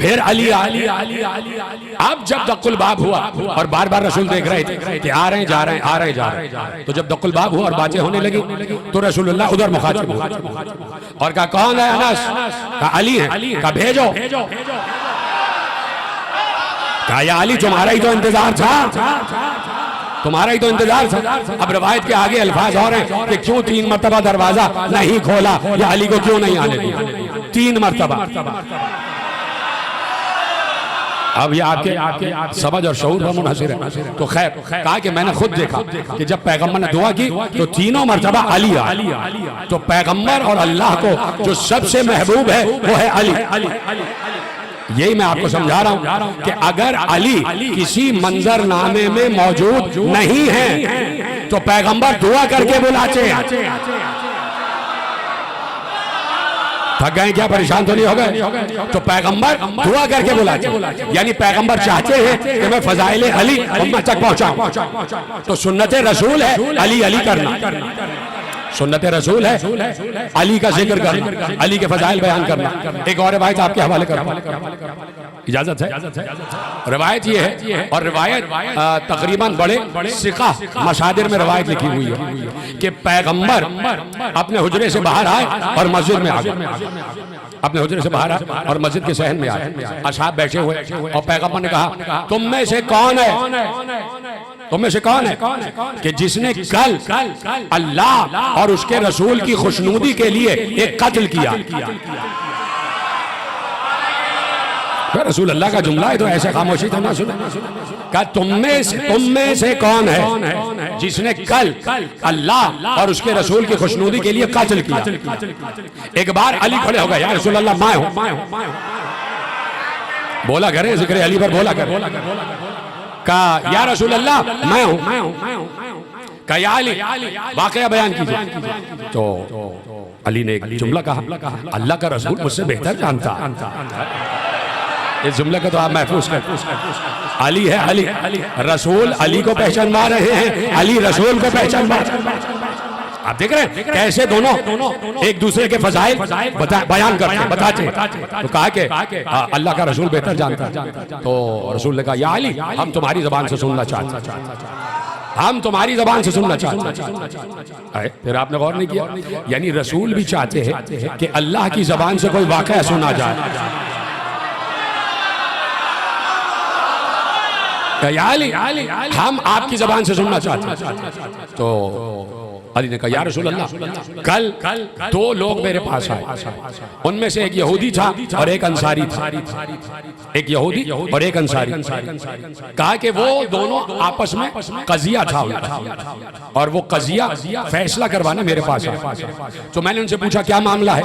फिर अली। अब जब दक्कुल बाब हुआ और बार बार रसूल देख रहे थे कि आ रहे जा रहे हैं, तो जब दक्कुल बाब हुआ और बातें होने लगी तो रसूलुल्लाह उधर मुखातिब हुआ और कहा, कौन है अनस? कहा अली है। कहा भेजो। कहा या अली, तुम्हारा ही तो इंतजार था, तुम्हारा ही तो इंतजार था। अब रवायत के आगे अल्फाज और हैं कि क्यों 3 मर्तबा दरवाजा नहीं खोला या अली को क्यों नहीं आने दिया? 3 मर्तबा। अब ये आपके समझ और शऊर पर मुनहसिर है। तो खैर, कहा कि मैंने खुद देखा कि जब पैगंबर ने दुआ की तो 3 मर्तबा अली आया। तो पैगंबर और अल्लाह को जो सबसे महबूब है वो है अली। यही मैं आपको समझा रहा हूं कि अगर अली किसी मंजरनामे में मौजूद नहीं है तो पैगंबर दुआ करके बुलाते हैं। थक गए क्या? परेशान तो नहीं हो गए? तो पैगंबर दुआ करके बुलाते, यानी पैगंबर चाहते हैं कि मैं फजाइल अली उम्मत तक पहुंचाऊं। तो सुन्नत रसूल है अली अली करना, सुन्नत रसूल है अली का जिक्र करना, अली के फजाइल बयान करना। एक और रिवायत आपके हवाले करना, इजाजत है? रिवायत ये है, और रिवायत तकरीबन बड़े सिका मसादिर में रिवायत लिखी हुई है कि पैगंबर अपने हुजरे से बाहर आए और मस्जिद में आ गए। अपने हुजरे से बाहर आए और मस्जिद के सहन में आए, असहाब बैठे हुए, और पैगंबर ने कहा, तुम में से कौन है, तुम में से कौन है कि जिसने कल अल्लाह और उसके रसूल की खुशनूदी के लिए एक कत्ल किया? रसूल अल्लाह का जुमला है तो ऐसे खामोशी तो ना सुने। कहा तुम में से कौन है जिसने कल अल्लाह और उसके रसूल की खुशनूदी के लिए कत्ल किया? एक बार अली खड़े हो गए, या रसूल अल्लाह मैं हूं। बोला करे जिक्र अली पर बोला कर। कहा या रसूल अल्लाह मैं हूं। कहा या अली वाकया बयान कीजिए। तो अली ने एक जुमला कहा, अल्लाह का रसूल मुझसे बेहतर जानता। इस जुमले को तो आप महफूज कर। अली है अली, रसूल अली को पहचानवा रहे हैं, अली रसूल को पहचानवा। आप देख रहे हैं कैसे दोनों एक दूसरे के फजाइल बयान करते बताते। तो कहा कि अल्लाह का रसूल बेहतर जानता है। तो रसूल ने कहा या अली, हम तुम्हारी जबान से सुनना चाहते हैं, हम तुम्हारी जबान से सुनना चाहते हैं। फिर आपने गौर नहीं किया, यानी रसूल भी चाहते हैं कि अल्लाह की जबान से कोई वाकया सुना जाए। या अली, हम आपकी जबान से सुनना चाहते हैं। तो अली ने कहा या रसूल अल्लाह, कल दो लोग मेरे पास आए, उनमें से एक यहूदी था और एक अंसारी था। एक यहूदी और एक अंसारी। कहा कि वो दोनों आपस में कजिया था उनका, और वो कजिया फैसला करवाने मेरे पास आए। तो मैंने उनसे पूछा क्या मामला है।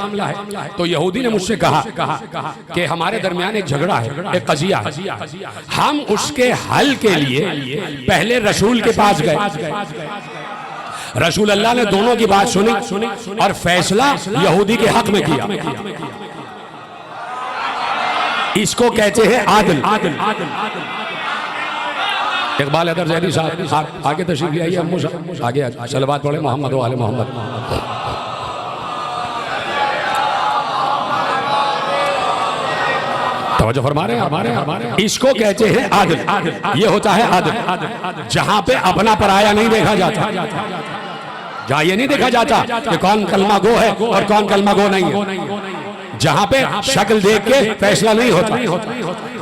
तो यहूदी ने मुझसे कहा कि हमारे दरमियान एक झगड़ा है, एक कजिया है, हम उसके हल के लिए पहले रसूल के पास गए। रसूल अल्लाह ने दोनों की बात सुनी और फैसला यहूदी के हक में किया। इसको कहते हैं आदिल। इकबाल हैदर ज़ैदी साहब आगे तशरीफ ले आइए, हम आगे सलवात पढ़े मोहम्मद व आले मोहम्मद। तवज्जो फरमा रहे हैं। इसको कहते हैं आदिल। ये होता है आदिल, जहां पे अपना पराया नहीं देखा जाता, जहां ये नहीं देखा जाता कि कौन कलमा गो है और कौन कलमा गो नहीं है, जहां पे शक्ल देख के फैसला नहीं होता,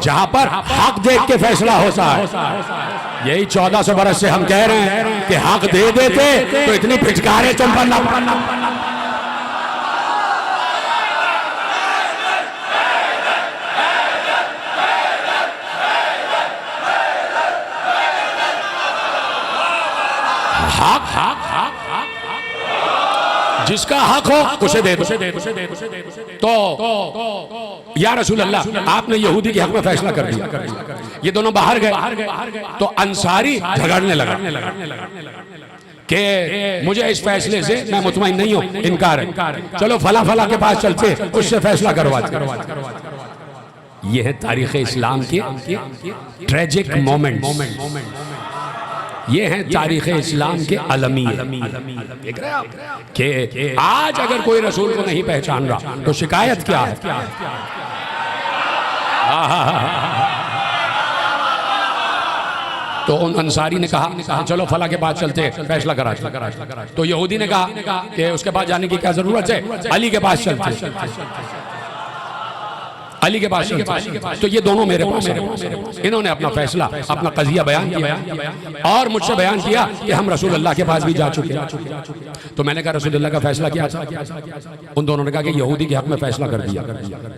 जहां पर हक देख के फैसला होता है। यही 1400 बरस से हम कह रहे हैं कि हक दे देते तो इतनी फिटकारे तुम पर ना। जिसका हक हो उसे दे दो। तो या रसूल अल्लाह, आपने यहूदी के हक में फैसला कर दिया। ये दोनों बाहर गए तो अंसारी झगड़ने लगा कि मुझे इस फैसले से मैं मुतमईन नहीं हूं, इनकार है, चलो फला फला के पास चलते, उससे फैसला करवाते। ये है तारीख इस्लाम के ट्रेजिक मोमेंट्स। ये है तारीख़ इस्लाम के अलमी। देख रहे हैं आप कि आज अगर कोई रसूल को नहीं पहचान रहा तो शिकायत क्या है। तो उन अंसारी ने कहा चलो फला के पास चलते फैसला करा। तो यहूदी ने कहा कि उसके पास जाने की क्या जरूरत है, अली के पास चलते। अली के पास तो ये दोनों मेरे पास हैं। इन्होंने अपना फैसला, अपना कजिया बयान किया और मुझसे बयान किया कि हम रसूल अल्लाह के पास भी जा चुके हैं। तो मैंने कहा रसूल अल्लाह का फैसला क्या था। उन दोनों ने कहा कि यहूदी के हक में फैसला कर दिया।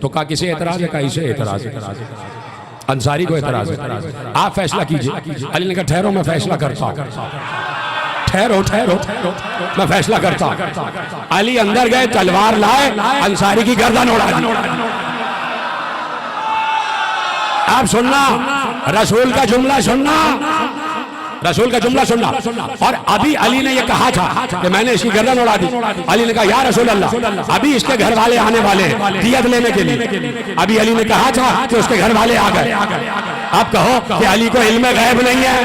तो कहा किसे एतराज है, कहा इसे एतराज है, अंसारी को एतराज है, आप फैसला कीजिए। अली ने कहा ठहरो मैं फैसला करता हूँ, ठहरो मैं फैसला करता हूँ। अली अंदर गए, तलवार लाए, अंसारी की गर्दन उड़ा दी। आप सुनना, रसूल का जुमला सुनना, रसूल का जुमला सुनना। और अभी अली ने ये कहा था कि मैंने इसकी गर्दन उड़ा दी। अली ने कहा या रसूल अल्लाह, अभी इसके घर वाले आने वाले हैं दियत लेने के लिए। अभी अली ने कहा था कि उसके घर वाले आ गए। आप कहो कि अली को इल्म गैब नहीं है।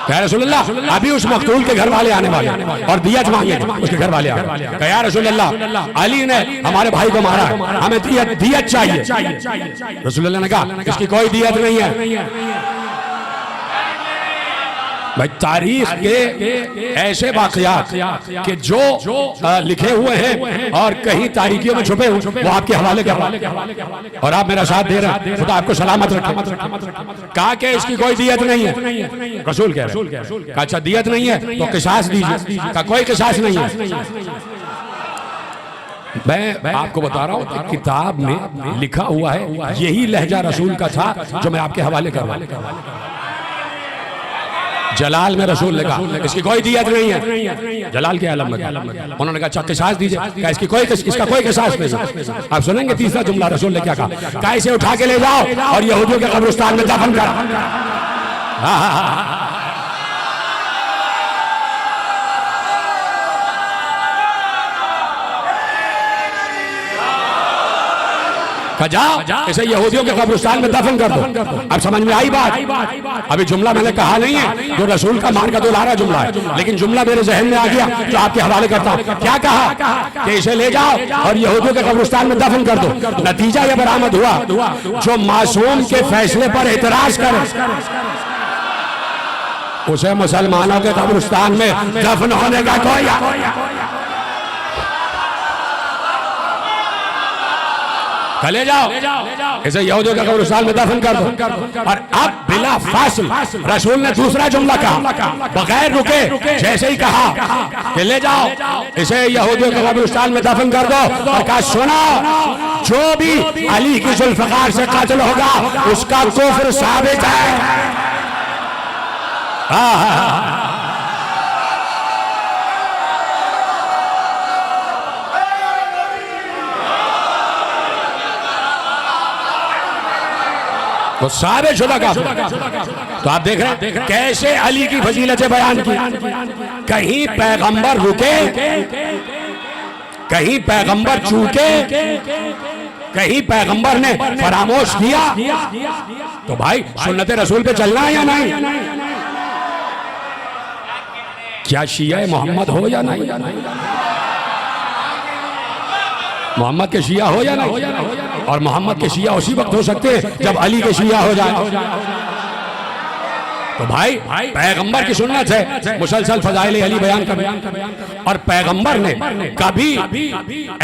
या रसूल अल्लाह, अभी उस मकतूल के घर वाले आने वाले और दियत मांगे, उसके घर वाले आ गए। या रसूल अल्लाह, अली ने हमारे भाई को मारा, हमें दियत चाहिए। रसूल अल्लाह ने कहा इसकी कोई दियत नहीं है। भाई तारीख के ऐसे वाक़यात कि जो लिखे हुए हैं और कहीं तारीखियों में छुपे हुए वो आपके हवाले कर, और आप मेरा साथ दे रहे हैं, खुदा आपको सलामत रखे। कहा कि इसकी कोई दियत नहीं है। रसूल कह रहे हैं अच्छा दियत नहीं है तो किसास दीजिए। का कोई किसास नहीं है। मैं आपको बता रहा हूँ कि किताब में लिखा हुआ है, यही लहजा रसूल का था जो मैं आपके हवाले कर रहा हूँ। जलाल में रसूल ने कहा इसकी कोई दियत नहीं है। जलाल के आलम में उन्होंने कहा अच्छा किसास दीजिए। कहा इसकी कोई इसका कोई किसास नहीं। आप सुनेंगे तीसरा जुमला रसूल ने क्या कहा, इसे उठा के ले जाओ और यहूदियों के कब्रिस्तान में दफन करो। कहा जाओ इसे यहूदियों के कब्रिस्तान में दफन कर दो। अब समझ में आई बात? अभी जुमला मैंने कहा नहीं है, जो रसूल का मान का दुलारा जुमला है, लेकिन जुमला मेरे जहन में आ गया जो आपके हवाले करता हूं। क्या कहा कि इसे ले जाओ और यहूदियों के कब्रिस्तान में दफन कर दो। नतीजा यह बरामद हुआ, जो मासूम के फैसले पर एतराज करे उसे मुसलमानों के कब्रिस्तान में दफन होने का कोई ले जाओ इसे यहूदियों के कब्रिस्तान में दफन कर दो। और अब बिला फासिल रसूल ने दूसरा जुमला कहा, बगैर रुके, जैसे ही कहा कि ले जाओ इसे यहूदियों के कब्रिस्तान में दफन कर दो, और कहा सुनो, जो भी अली की जुल्फकार से कातिल होगा उसका कुफ्र साबित है। वो सारे शुदा का। तो आप देख रहे हैं कैसे अली की फजीलतें बयान की। कहीं पैगंबर रुके, कहीं पैगंबर चूके, कहीं पैगंबर ने फरामोश किया। तो भाई सुन्नत रसूल पे चलना है या नहीं? क्या शिया मोहम्मद हो या नहीं? मोहम्मद के शिया हो या नहीं? और मोहम्मद के शिया उसी वक्त हो सकते हैं जब अली के शिया हो जाए। तो भाई पैगंबर की सुन्नत है मुसलसल फजाइल अली बयान कर, और पैगंबर ने कभी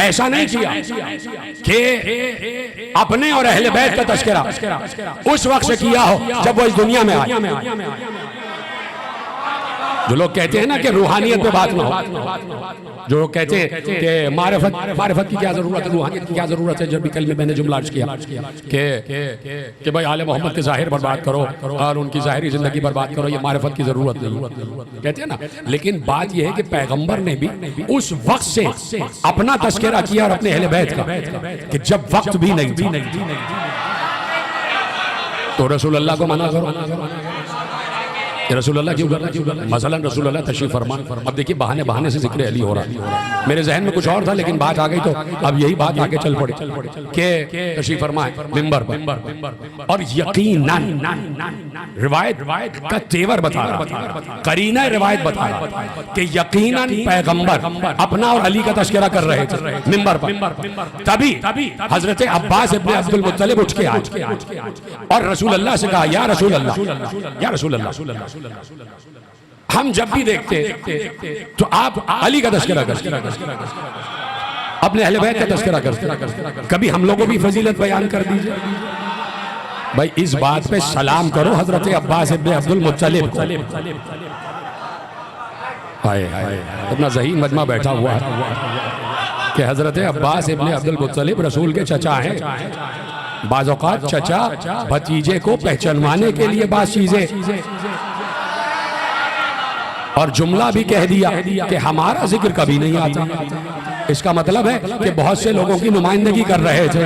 ऐसा नहीं किया कि अपने और अहले बैत का तस्करा उस वक्त से किया हो जब वो इस दुनिया में आए। जो लोग कहते हैं ना कि रूहानियत पे बात ना हो, जो लोग कहते हैं कि मारिफत की क्या जरूरत है, रूहानियत की क्या जरूरत है, जब भी कल में मैंने जुमला अर्ज किया कि भाई आले मोहम्मद के जाहिर बर्बाद करो और उनकी जाहिरी जिंदगी बर्बाद करो, ये मारिफत की जरूरत नहीं कहते हैं ना। लेकिन बात यह है कि पैगंबर ने भी उस वक्त से अपना तस्करा किया और अपने अहले बैत का कि जब वक्त भी नहीं थी। तो रसूल अल्लाह को मना करो, रसूलुल्लाह क्यों करना? मसलन रसूलुल्लाह तशरीफ फरमा। अब देखिए बहाने से जिक्र अली हो रहा है, मेरे जहन में कुछ और था लेकिन बात आ गई तो अब यही बात आगे चल पड़ी कि तशरीफ फरमाए मिंबर पर, और यकीनन रिवायत का तेवर बता रहा, करीना रिवायत बता रहा कि यकीनन पैगंबर अपना और अली का तस्करा कर रहे थे मिंबर पर। तभी हजरत अब्बास इब्ने अब्दुल मुत्तलिब उठ के आए और रसूलुल्लाह से कहा, या रसूलुल्लाह, हम जब भी देखते तो आप अली का तस्करा करते, अपने अहले बैत का तस्करा करते, कभी हम लोगों की फजीलत बयान कर दीजिए। भाई इस बात पे सलाम करो हजरत अब्बास इब्ने अब्दुल मुत्तलिब को। हाय हाय इतना ज़हीन मजमा बैठा हुआ है कि हजरत अब्बास इब्ने अब्दुल मुत्तलिब रसूल के चचा हैं। बाज़ औक़ात चचा भतीजे को पहचानवाने के लिए बात चीजें, और जुमला भी कह दिया कि हमारा जिक्र कभी नहीं आता। इसका मतलब है कि बहुत से लोगों की नुमाइंदगी कर रहे थे,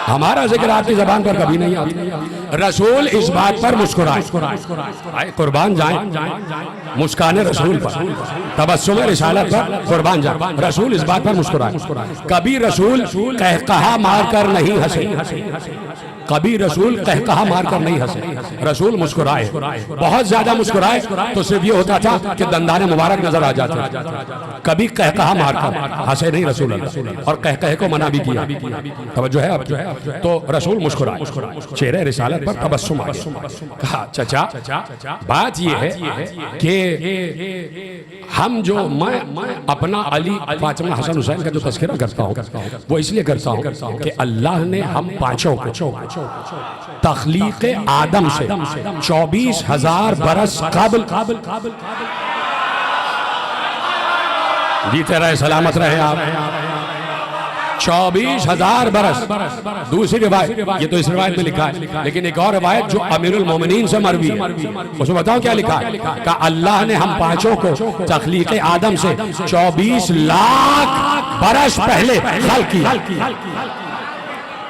हमारा जिक्र आपकी जबान पर कभी नहीं आता। रसूल इस बात पर मुस्कुराए, कुर्बान जाए मुस्काने रसूल पर, तबस्सुम रिसालत पर कुर्बान जाए। रसूल इस बात पर मुस्कुराए, कभी रसूल कहकहा मारकर नहीं हंसे, कभी रसूल कहकहा मारकर नहीं हंसे। रसूल मुस्कुराए, बहुत ज्यादा मुस्कुराए तो सिर्फ ये होता था कि दंदाने मुबारक नजर आ जाते, कभी कहकहा मारकर हंसे नहीं रसूल, और कहकहे को मना भी किया। तवज्जो है अब? तो रसूल मुस्कुराए, चेहरे रिसालत पर तबस्सुम आ गया। कहा चचा बात ये है कि हम जो मैं अपना अली फातिमा हसन हुसैन का जो तस्करा करता हूँ वो इसलिए करता हूँ कि अल्लाह ने हम पांचों को तख्लीक आदम से 24,000 बरस काबिल जीते रहे, सलामत रहे आप। 24,000 बरस। दूसरी रिवायत, ये तो इस रिवायत में लिखा है, लेकिन एक और रिवायत जो अमीरुल मोमिनीन से मरवी है उसमें बताओ क्या लिखा है? कि अल्लाह ने हम पांचों को तख्लीक आदम से 24 लाख बरस पहले खल्क किया,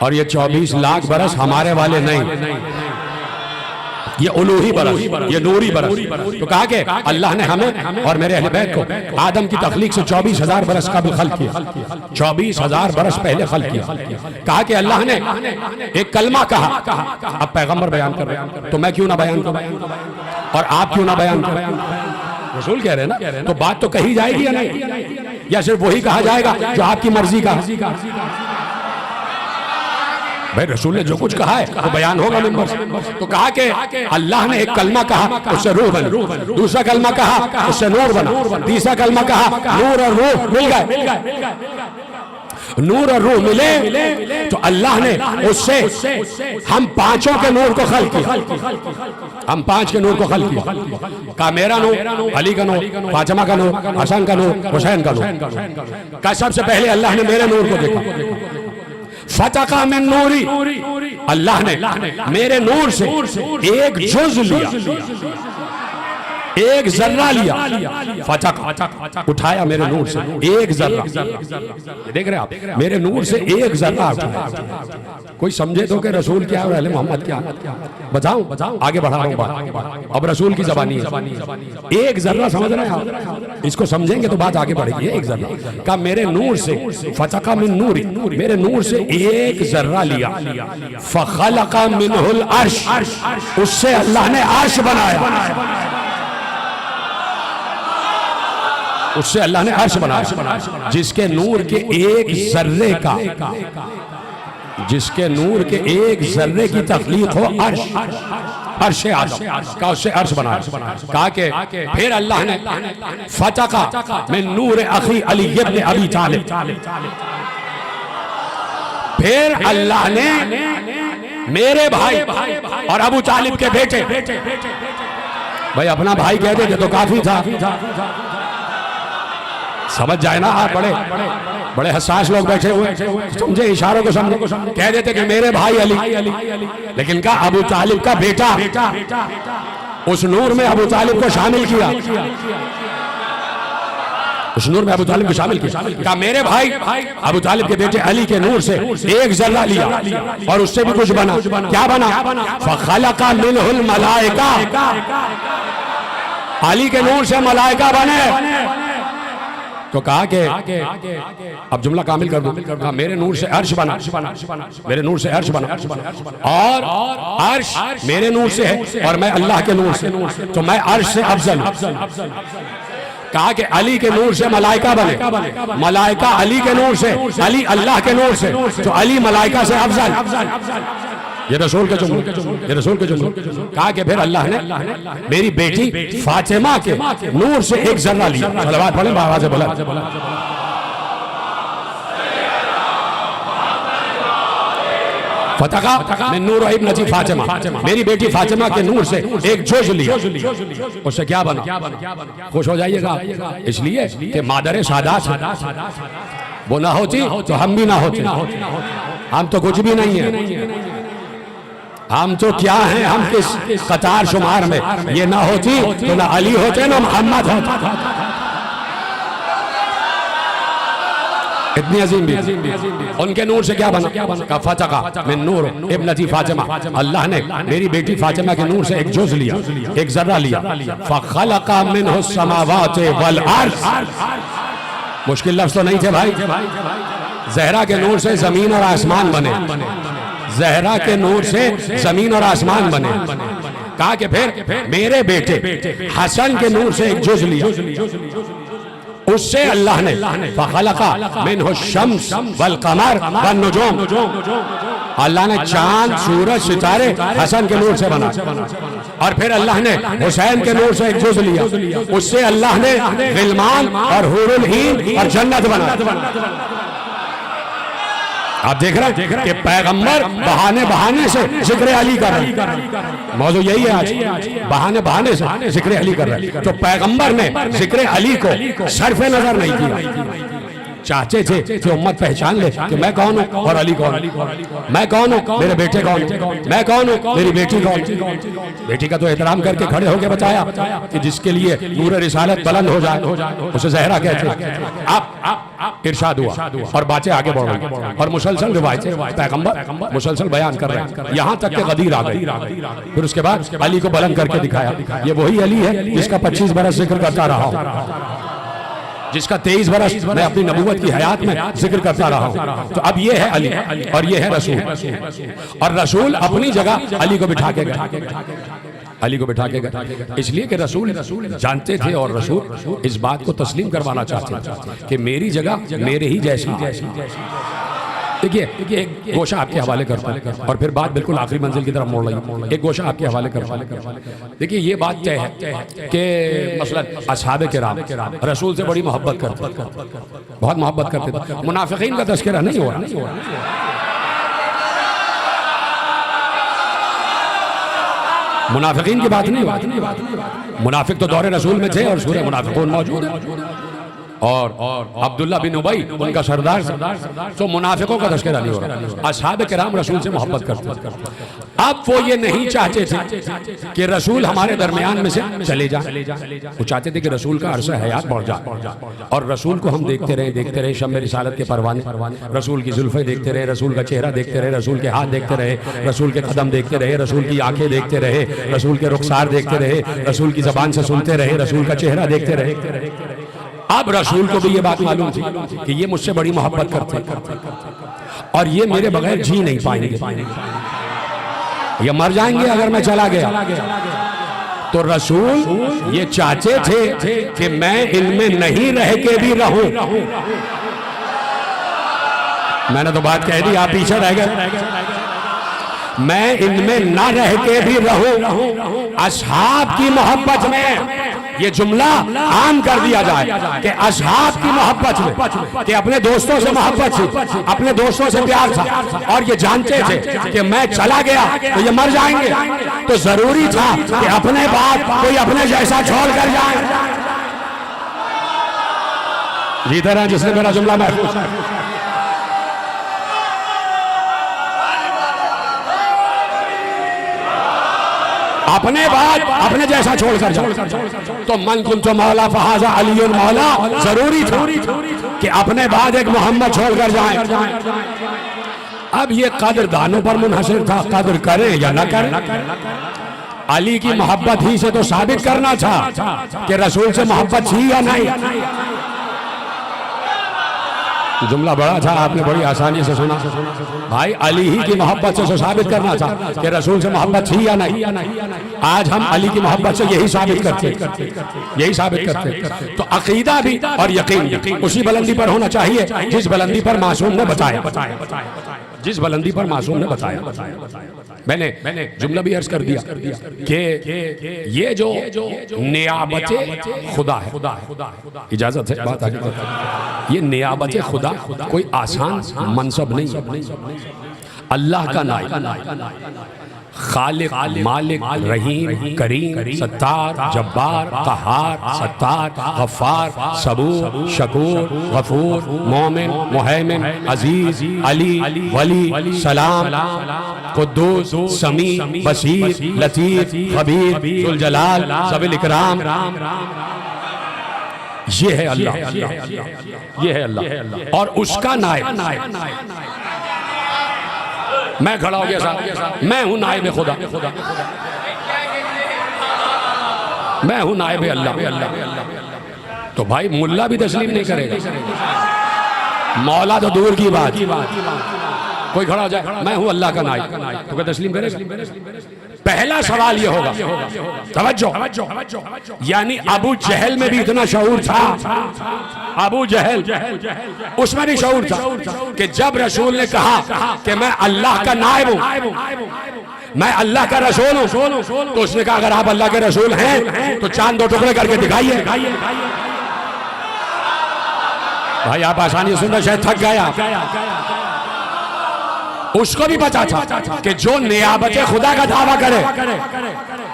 और ये 24 लाख बरस हमारे वाले नहीं, ये उलूही बरस, ये नूरी बरस। तो कहा कि अल्लाह ने हमें और मेरे अहले बैत को आदम की तख्लीक से 24,000 बरस कबल खल्क किया, 24,000 बरस पहले खल्क किया। कहा कि अल्लाह ने एक कलमा कहा। अब पैगंबर बयान कर रहे हैं तो मैं क्यों ना बयान करूं और आप क्यों ना बयान करें? रसूल कह रहे हैं ना, तो बात तो कही जाएगी या नहीं, या सिर्फ वही कहा जाएगा जो आपकी मर्जी का? भाई रसूल ने जो कुछ कहा है वो बयान होगा मिंबर से। तो कहा कि अल्लाह ने एक कलमा कहा उससे रूह बनी, दूसरा कलमा कहा उससे नूर बना, तीसरा कलमा कहा नूर और रूह मिल गए। नूर और रूह मिले तो अल्लाह ने उससे हम पांचों के नूर को खल्क किया, हम 5 के नूर को खल्क किया। कहा मेरा नूर, अली का नूर, फातिमा का नूर, हसन का नूर, हुसैन का नूर। कहा सबसे पहले अल्लाह ने मेरे नूर को देखा, फतका मिन नूरी, अल्लाह ने मेरे नूर से एक जुज लिया, एक जर्रा लिया। फतक उठाया मेरे नूर से एक जर्रा, देख रहे आप, मेरे नूर से एक जर्रा उठाया। कोई समझे तो कि रसूल क्या और अहले मोहम्मद क्या? बताऊं? आगे बढ़ा रहा हूं बात, अब रसूल की जबानी है। एक जर्रा समझ रहे हैं आप? इसको समझेंगे तो बात आगे बढ़ेगी। एक जर्रा का मेरे नूर से, फतका मिन नूरी, मेरे नूर से एक जर्रा लिया। फखलका मिनहुल अर्श, उससे अल्लाह ने अर्श बनाया, उससे अल्लाह ने अर्श बनाया। जिसके नूर के एक जर्रे का, जिसके नूर के एक जर्रे की तख्लीक हो अर्श, अर्श आदम का, उससे अर्श बनाया। कहा कि फिर अल्लाह ने फतका मिन नूर अखी अली इब्न अबी तालिब, फिर अल्लाह ने मेरे भाई और अबू तालिब के बेटे, भाई अपना भाई कह देते तो काफी था, समझ जाए ना आप, बड़े बड़े हसास लोग बैठे हुए, समझे, इशारों को समझे। कह देते कि मेरे भाई अली, लेकिन का अबू तालिब का बेटा, उस नूर में अबू तालिब को शामिल किया, उस नूर में अबू तालिब को शामिल किया। कहा मेरे भाई अबू तालिब के बेटे अली के नूर से एक जर्रा लिया और उससे भी कुछ बना। क्या बना? फखलका मिनहुल मलाइका, अली के नूर से मलाइका बने। तो कहा कि अब जुमला कामिल कर दो। कहा मेरे नूर से अर्श बना, मेरे नूर से अर्श बना, और अर्श मेरे नूर से है और मैं अल्लाह के नूर से, तो मैं अर्श से अफजल। कहा कि अली के नूर से मलाइका बने, मलाइका अली के नूर से, अली अल्लाह के नूर से, तो अली मलाइका से अफजल। ये रसूल के जुमले, ये रसूल के जुमले। कहा कि फिर अल्लाह ने मेरी बेटी फातिमा के नूर से एक जर्रा लिया। सलवात पढ़ें आवाज़ बोला। फतका मिन नूर इब्नती फातिमा, मेरी बेटी फातिमा के नूर से एक जोज लिया, उससे क्या बना? खुश हो जाइएगा, इसलिए कि मादर सादात वो ना होती तो हम भी ना होते। हम तो कुछ भी नहीं है, हम तो क्या हैं, हम किस कतार शुमार में? ये ना होती तो ना अली होते ना मोहम्मद होता। इतनी अजीम भी उनके नूर से क्या बना? का फतका मिन नूर इब्नती फातिमा, अल्लाह ने मेरी बेटी फातिमा के नूर से एक जुज लिया, एक जर्रा लिया। फखलका मिनहुस समावाति वल अर्श, मुश्किल लफ्ज तो नहीं थे भाई। जहरा के नूर से जमीन और आसमान बने, जहरा के नूर से जमीन और आसमान बने। कहा कि फिर मेरे बेटे हसन के नूर से एक जुज लिया, उससे अल्लाह ने फखलका मिनहु शम्स वल कमर वन नुजूम, अल्लाह ने चांद, सूरज, सितारे हसन के नूर से बना। और फिर अल्लाह ने हुसैन के नूर से एक जुज लिया, उससे अल्लाह ने गिलमान और हुरुल ईन और जन्नत बना। आप देख रहे हैं कि पैगंबर बहाने बहाने से जिक्र अली कर रहे हैं। मौजूद यही है आज, बहाने बहाने से जिक्र अली कर रहे हैं। तो पैगंबर ने जिक्र अली को सर्फ नजर नहीं किया, चाहते थे कि उम्मत पहचान ले कि मैं कौन हूँ और अली कौन, मैं कौन हूँ, मेरे बेटे कौन, मैं कौन हूँ, मेरी बेटी कौन। बेटी का तो एहतराम करके खड़े होकर बताया कि जिसके लिए नूर रिसालत बुलंद हो जाए उसे ज़हरा कहते हैं। आप इरशाद हुआ और बातें आगे बढ़ रही और मुसलसल रिवायतें पैगंबर मुसलसल बयान कर रहे हैं, यहाँ तक कि गदीर आ गई। फिर उसके बाद अली को बुलंद करके दिखाया, ये वही अली है जिसका 25 बरस जिक्र करता रहा हूँ, जिसका 23 बरस मैं अपनी नबूवत की हयात में जिक्र करता रहा हूँ। तो अब ये है अली और ये है रसूल, और रसूल अपनी जगह अली को बिठा के गए, अली को बिठा के गए, इसलिए कि रसूल जानते थे और रसूल इस बात को तस्लीम करवाना चाहते थे कि मेरी जगह मेरे ही जैसी। देखिए एक गोशा आपके हवाले करता है और फिर बात बिल्कुल आखिरी मंजिल की तरफ मोड़ रही। एक गोशा आपके हवाले करता है। देखिए ये बात तय है कि मसलन असहाबे किराम रसूल से बड़ी मोहब्बत करते, बहुत मोहब्बत करते थे। मुनाफिकीन का तज़किरा नहीं हो रहा, मुनाफिकीन की बात नहीं। मुनाफिक तो दौरे रसूल में थे और सूरह मुनाफिकून मौजूद है, और अब्दुल्ला बिन उबई उनका सरदार, तो मुनाफिकों का तज़किरा नहीं हो रहा। असहाबे किराम रसूल से मोहब्बत करते। अब वो ये नहीं चाहते थे कि रसूल हमारे दरमियान में से चले जाए, वो चाहते थे कि रसूल का अरसा हयात बढ़ जाए और रसूल को हम देखते रहे शम्मे रिसालत के परवाने, रसूल की जुल्फ़ें देखते रहे, रसूल का चेहरा देखते रहे, रसूल के हाथ देखते रहे, रसूल के कदम देखते रहे, रसूल की आंखें देखते रहे, रसूल के रुखसार देखते रहे, रसूल की ज़बान से सुनते रहे, रसूल का चेहरा देखते रहे। अब रसूल को भी ये बात मालूम थी कि ये मुझसे बड़ी मोहब्बत करते और ये मेरे बगैर जी नहीं पाएंगे, ये मर जाएंगे अगर मैं चला गया। तो रसूल ये चाहते थे कि मैं इनमें नहीं रह के भी रहूं। मैंने तो बात कह दी, आप पीछे रह गए। मैं इनमें ना रह के भी रहूं, असहाब की मोहब्बत में ये जुमला आम कर दिया जाए कि असहाब की मोहब्बत में, कि अपने दोस्तों से मोहब्बत थी, अपने दोस्तों से प्यार था और ये जानते थे कि मैं चला गया तो ये मर जाएंगे, तो जरूरी था कि अपने बाद कोई अपने जैसा छोड़ कर जाए। जी तरह जिसने मेरा जुमला महफूज है, अपने बाद अपने जैसा छोड़कर जाओ। तो मन कुन तो मौला फहाजा अली मौला, जरूरी था कि अपने बाद एक मोहम्मद छोड़कर जाए। अब ये कदर दानों पर मुनहसर था, कदर करें या न करें। अली की मोहब्बत ही से तो साबित करना था कि रसूल से मोहब्बत थी या नहीं। जुमला बड़ा था, आपने बड़ी आसानी से सुना। भाई अली ही की मोहब्बत से साबित करना था कि रसूल से मोहब्बत थी या नहीं। आज हम अली की मोहब्बत से यही साबित करते। तो अकीदा भी और यकीन भी उसी बुलंदी पर होना चाहिए जिस बुलंदी पर मासूम ने बताया, जिस बुलंदी पर मासूम ने बताया। मैंने जुमला भी अर्ज कर दिया कि ये जो नियाबत खुदा है, इजाजत है बात आगे, ये नियाबत खुदा कोई आसान मनसब नहीं। अल्लाह का नाम खालिक, मालिक, रहीम, करीम, सत्तार, जब्बार, कहार, सत्तार, गफ्फार, सबूर, शकूर, गफूर, मोमिन, मुहैमिन, अजीज, अली, वली, सलाम, कुद्दूस, समी, बसीर, लतीफ, खबीर, जुल जलाल, ज़ुल इकराम। ये है अल्लाह, ये है अल्लाह और उसका नायब। मैं खड़ा हो गया साहब, मैं हूं नायब खुदा, मैं हूं नायब अल्लाह। तो भाई मुल्ला भी तस्लीम नहीं करेगा, मौला तो दूर की बात। कोई खड़ा हो जाए मैं हूं अल्लाह का नायब, तो क्या तस्लीम करेगा? पहला सवाल ये होगा, तवज्जो, यानी अबू जहल में भी इतना शऊर था, अबू जहल उसमें भी शऊर था कि जब रसूल ने कहा कि मैं अल्लाह का नायब हूं, मैं अल्लाह का रसूल हूं, तो उसने कहा अगर आप अल्लाह के रसूल हैं तो चांद दो टुकड़े करके दिखाइए। भाई आप आसानी से सुन रहे, शायद थक गया। उसको भी पता था कि जो नियाबत खुदा का दावा करे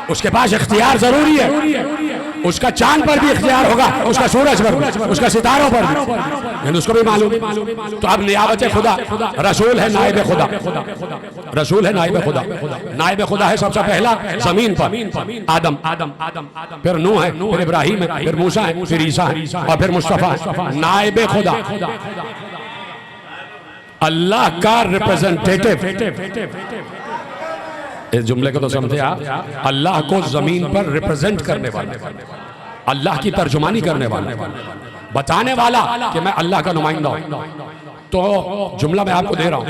उसके पास इख्तियार जरूरी है। उसका चांद पर भी इख्तियार होगा, उसका सूरज पर भी, उसका सितारों पर भी, यानी उसको भी मालूम। तो अब नियाबत खुदा, रसूल है नाइब खुदा, रसूल है नाइब खुदा। नाइब खुदा है सबसे पहला जमीन पर आदम, फिर नूह है, फिर इब्राहिम है, फिर मूसा है, फिर ईसा है और फिर मुस्तफा है। नाइब खुदा अल्लाह का रिप्रेजेंटेटिव। इस जुमले को तो समझे आप, अल्लाह को जमीन पर रिप्रेजेंट करने वाला, अल्लाह की तर्जुमानी करने वाला, बताने वाला कि मैं अल्लाह का नुमाइंदा हूं। तो जुमला मैं आपको दे रहा हूं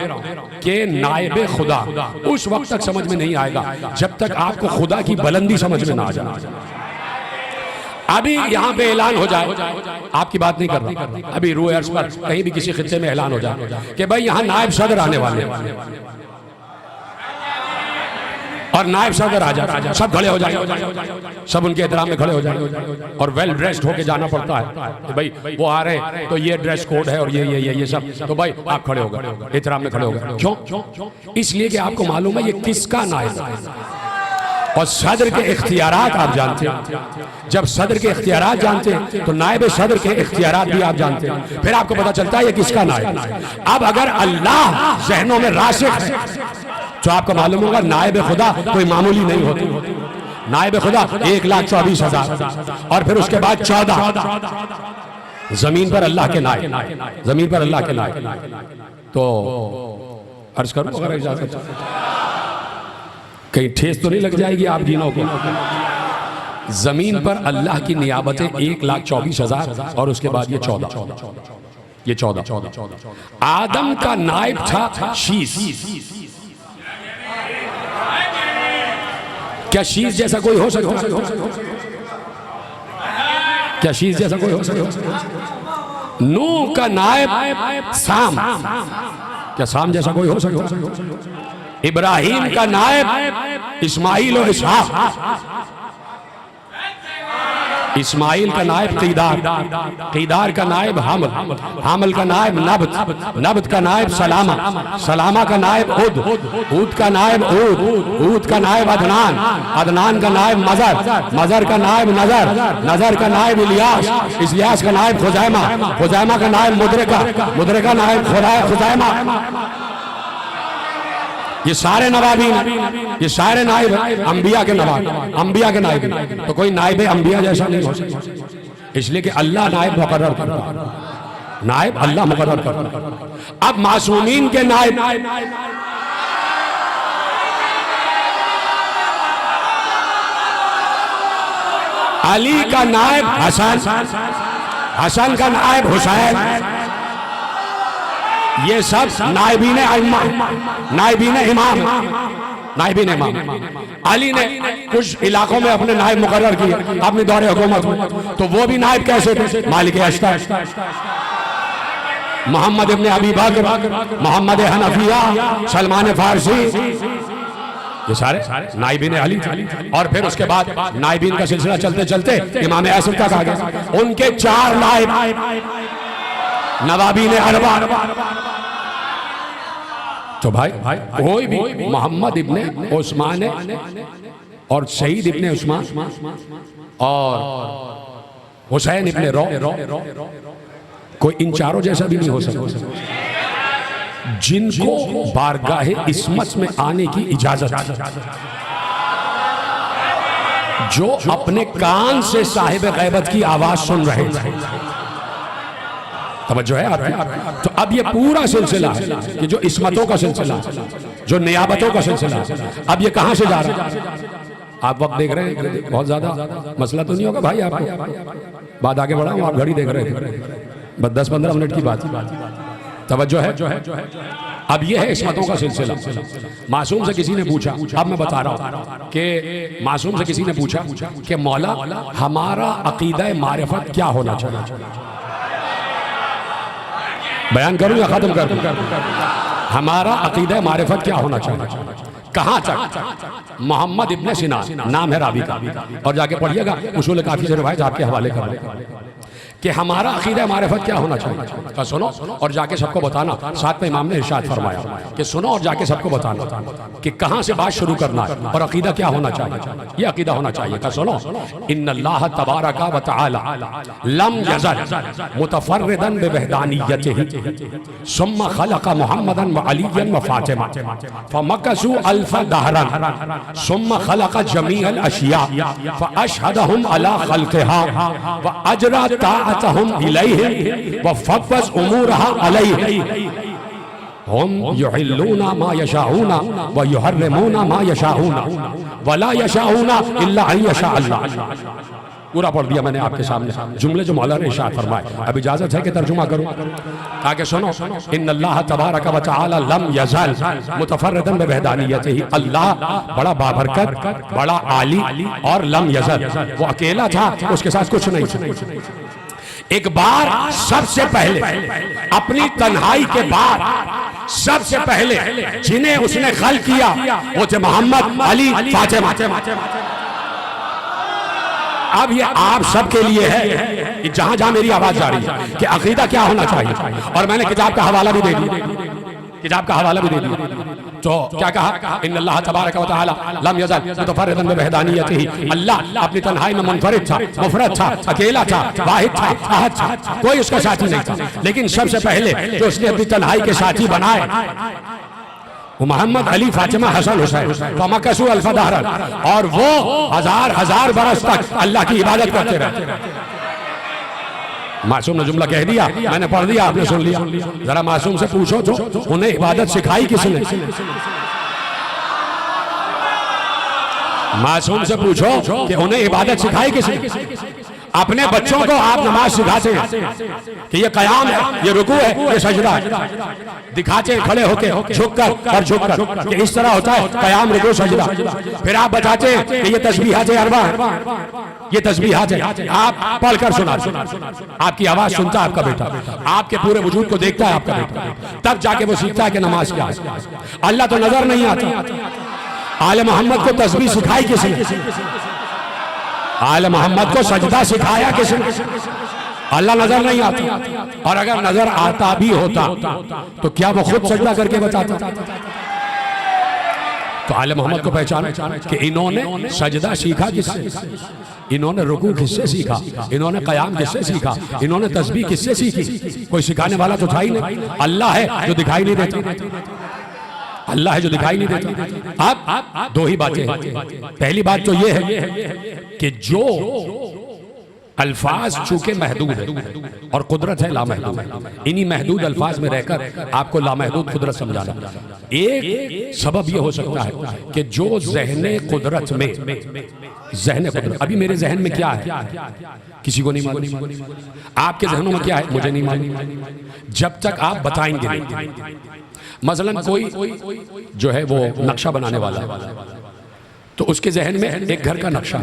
कि नाइबे खुदा उस वक्त तक समझ में नहीं आएगा जब तक आपको खुदा की बुलंदी समझ में ना आ जाए। अभी यहाँ पे ऐलान हो जाए, आपकी बात नहीं कर रहा, अभी रूए अर्श पर कहीं भी किसी खित्ते में ऐलान हो जाए कि भाई यहाँ नायब सदर आने वाले हैं और नायब सदर आ जाए, सब खड़े हो जाए, सब उनके एहतराम में खड़े हो जाए और वेल ड्रेस्ड होके जाना पड़ता है कि भाई वो आ रहे हैं तो ये ड्रेस कोड है और ये सब, तो भाई आप खड़े हो गए, एहतराम में खड़े हो गए। क्यों? इसलिए कि आपको मालूम है ये किसका नायब है। और सदर के इख्तियारात आप जानते हैं, जब सदर के इख्तियारात जानते हैं तो नायब सदर के इख्तियारात भी आप जानते हैं, फिर आपको पता चलता है ये किसका नायब। अब अगर अल्लाह ज़हनों में रासिख है तो आपको मालूम होगा नायब खुदा कोई मामूली नहीं होती। नायब खुदा 1,24,000 और फिर उसके बाद 14 जमीन पर अल्लाह के नायब, जमीन पर अल्लाह के नायब। तो अर्ज करूं अगर इजाजत, कहीं ठेस तो नहीं लग जाएगी आप दिनों को। जमीन पर अल्लाह की नियाबतें 1,24,000 और उसके बाद ये 14। आदम का नायब था शीश। क्या शीश जैसा कोई हो सकता? क्या शीश जैसा कोई हो सकता? नूह का नायब साम। क्या साम जैसा कोई हो सकता? इब्राहिम का नायब इस्माइल और इसहाक। इस्माइल का नायब कीदार, कीदार का नायब हामल, हामल का नायब नब्त, नब्त का नायब सलामा, सलामा का नायब उद, उद का नायब ऊद, ऊद का नायब अदनान, अदनान का नायब मजर, मजर का नायब नजर, नजर का नायब इलियास, इलियास का नायब खुजैमा, खुजैमा का नायब मुद्रिका, मुद्रिका नायब खुजैमा। ये सारे नवाबीन, ये सारे नाइब अंबिया के नवाब, अंबिया के नाइब। तो कोई नाइब अंबिया जैसा नहीं हो सकता, इसलिए कि अल्लाह नाइब मुकर्रर करता, नाइब अल्लाह मुकर्रर करता। अब मासूमीन के नाइब, अली का नाइब हसन, हसन का नाइब हुसैन। ये सब नायबीन अइम्मा, नायबीन इमाम, नायबीन इमाम। अली ने कुछ इलाकों में अपने नायब मुकर्रर किए अपने दौरे हुकूमत में, तो वो भी नायब कैसे थे? मालिक अश्तर, मोहम्मद इब्ने अबी बकर, मोहम्मद हनफिया, सलमान फारसी, ये सारे नायबीन अली। और फिर उसके बाद नायबीन का सिलसिला चलते चलते इमाम आसिम तक आ गया। उनके 4 नायब नवाबीन अरबा। तो भाई कोई भी मोहम्मद इब्ने उस्मान और शहीद इब्ने उस्मान और हुसैन इब्ने रौ, कोई इन चारों जैसा भी नहीं हो सकता जिनको बारगाहे इस्मत में आने की इजाजत, जो अपने कान से साहिब गैबत की आवाज सुन रहे थे। तवज्जो है आपकी? तो अब ये पूरा सिलसिला है कि जो इस्मतों का सिलसिला, जो नियाबतों का सिलसिला, अब ये कहां से जा रहा है? आप वक्त देख रहे हैं, बहुत ज्यादा मसला तो नहीं होगा भाई आपको? बात आगे बढ़ाऊं, आप घड़ी देख रहे थे, बस 10-15 मिनट की बात। तवज्जो है? अब ये है इस्मतों का सिलसिला। मासूम से किसी ने पूछा, अब मैं बता रहा हूं कि मासूम से किसी ने पूछा कि मौला हमारा अकीदा मारिफत क्या होना चाहिए? बयान करूं या खत्म कर दूं? हमारा अकीदा मारिफत क्या होना चाहिए? कहां तक? मोहम्मद इब्ने सिनान नाम है रावी का, और जाके पढ़िएगा उसूल काफी से रिवायत आपके हवाले कर। कि हमारा अकीदा मारिफत क्या होना चाहिए। तो सुनो और जाके सबको बताना। साथ में इमाम ने इरशाद फरमाया कि सुनो और जाके सबको बताना कि कहां से बात शुरू करना है और अकीदा क्या होना चाहिए। ये अकीदा होना चाहिए। तो सुनो, इन्नल्लाह तबारक व तआला लम यज़ल मुतफर्रिदन बिवहदानियतिही सुम्मा खलक़ मुहम्मदन व अलीयन व फातिमा फमकसू अल्फ दहरन सुम्मा खलक़ जमीअल अशिया फअशहदहुम अला खल्क़िहा व अजरा ताअतहुम इलैहि व फव्वज़ उमूरहा अलैहि हम युहिल्लूना मा यशाऊना व युहर्रिमूना मा यशाऊना वला यशाऊना इल्ला अन यशा अल्लाह। पूरा पढ़ दिया मैंने आपके सामने जुमले जो मौला ने इरशाद फरमाए। अब इजाजत है कि तर्जुमा करूं? आगे सुनो, इन्नल्लाह तबारक व तआला लम यज़ल मुतफर्रिदन बिवहदानियतिही, अल्लाह बड़ा बाबरकत, बड़ा आली और लम यज़ल, वो अकेला था, उसके साथ कुछ नहीं था। एक बार सबसे पहले अपनी तन्हाई के बाद सबसे पहले जिन्हें उसने खल किया वो थे मोहम्मद, अली, फातिमा। अब ये आप सबके लिए है कि जहां जहां मेरी आवाज जा रही है कि अकीदा क्या होना चाहिए, और मैंने किताब का हवाला भी दे दिया, किताब का हवाला भी दे दिया। तो क्या कहा? इन्नल्लाह तबारक व तआला लम यज़ल मुतफर्रिदन बिवहदानियतिही, अल्लाह अपनी तन्हाई में मुनफरिद था, मुफरद था, अकेला था, वाहिद था, अहद था, कोई उसका साथी नहीं था। लेकिन सबसे पहले जो उसने अपनी तन्हाई के साथी बनाए वो मोहम्मद, अली, फातिमा, हसन, हुसैन, फमकसू अल्फ दहरन, और वो हजार हजार बरस तक अल्लाह की इबादत करते रहे। मासूम ने जुमला कह दिया, मैंने पढ़ दिया, आपने सुन लिया। जरा मासूम से पूछो तो उन्हें इबादत सिखाई किसने? मासूम से पूछो कि उन्हें इबादत सिखाई किसने? अपने बच्चों को आप नमाज सिखाते हैं कि ये कयाम है, ये रुकू है, ये सजदा है, दिखाते हैं खड़े होके झुककर और झुककर कि इस तरह होता है कयाम, रुकू, सजदा। फिर आप बताते हैं कि ये तस्बीहात अरबा है, ये तस्बीहात है। आप पढ़कर सुना, आपकी आवाज सुनता है आपका बेटा, आपके पूरे वजूद को देखता है आपका बेटा, तब जाके वो सीखता है कि नमाज क्या है। अल्लाह तो नजर नहीं आता। आले मोहम्मद को तस्बीह सिखाई किसने? आले मोहम्मद को सजदा सिखाया किसने? अल्लाह नजर नहीं आता। और अगर नजर आता भी होता तो क्या वो खुद सजदा करके बताता? तो आले मोहम्मद को पहचाना कि इन्होंने सजदा सीखा किससे, इन्होंने रुकू किससे सीखा, इन्होंने कयाम किससे सीखा, इन्होंने तस्बीह किससे सीखी? कोई सिखाने वाला तो था ही नहीं। अल्लाह है जो दिखाई नहीं देता, अल्लाह है जो दिखाई नहीं देता। अब दो ही बातें हैं। पहली बात तो ये है कि जो अल्फाज चूंकि महदूद है और कुदरत है लामहदूद, इन्हीं महदूद अल्फाज में रहकर आपको लामहदूद कुदरत समझाना। एक सबब यह हो सकता है कि जो ज़हने कुदरत में, ज़हने कुदरत, अभी मेरे जहन में क्या है किसी को नहीं मालूम, आपके जहनों में क्या है मुझे नहीं मालूम, जब तक आप बताएंगे नहीं। मसलन कोई जो है वो नक्शा बनाने वाला है, तो उसके जहन में एक घर का नक्शा,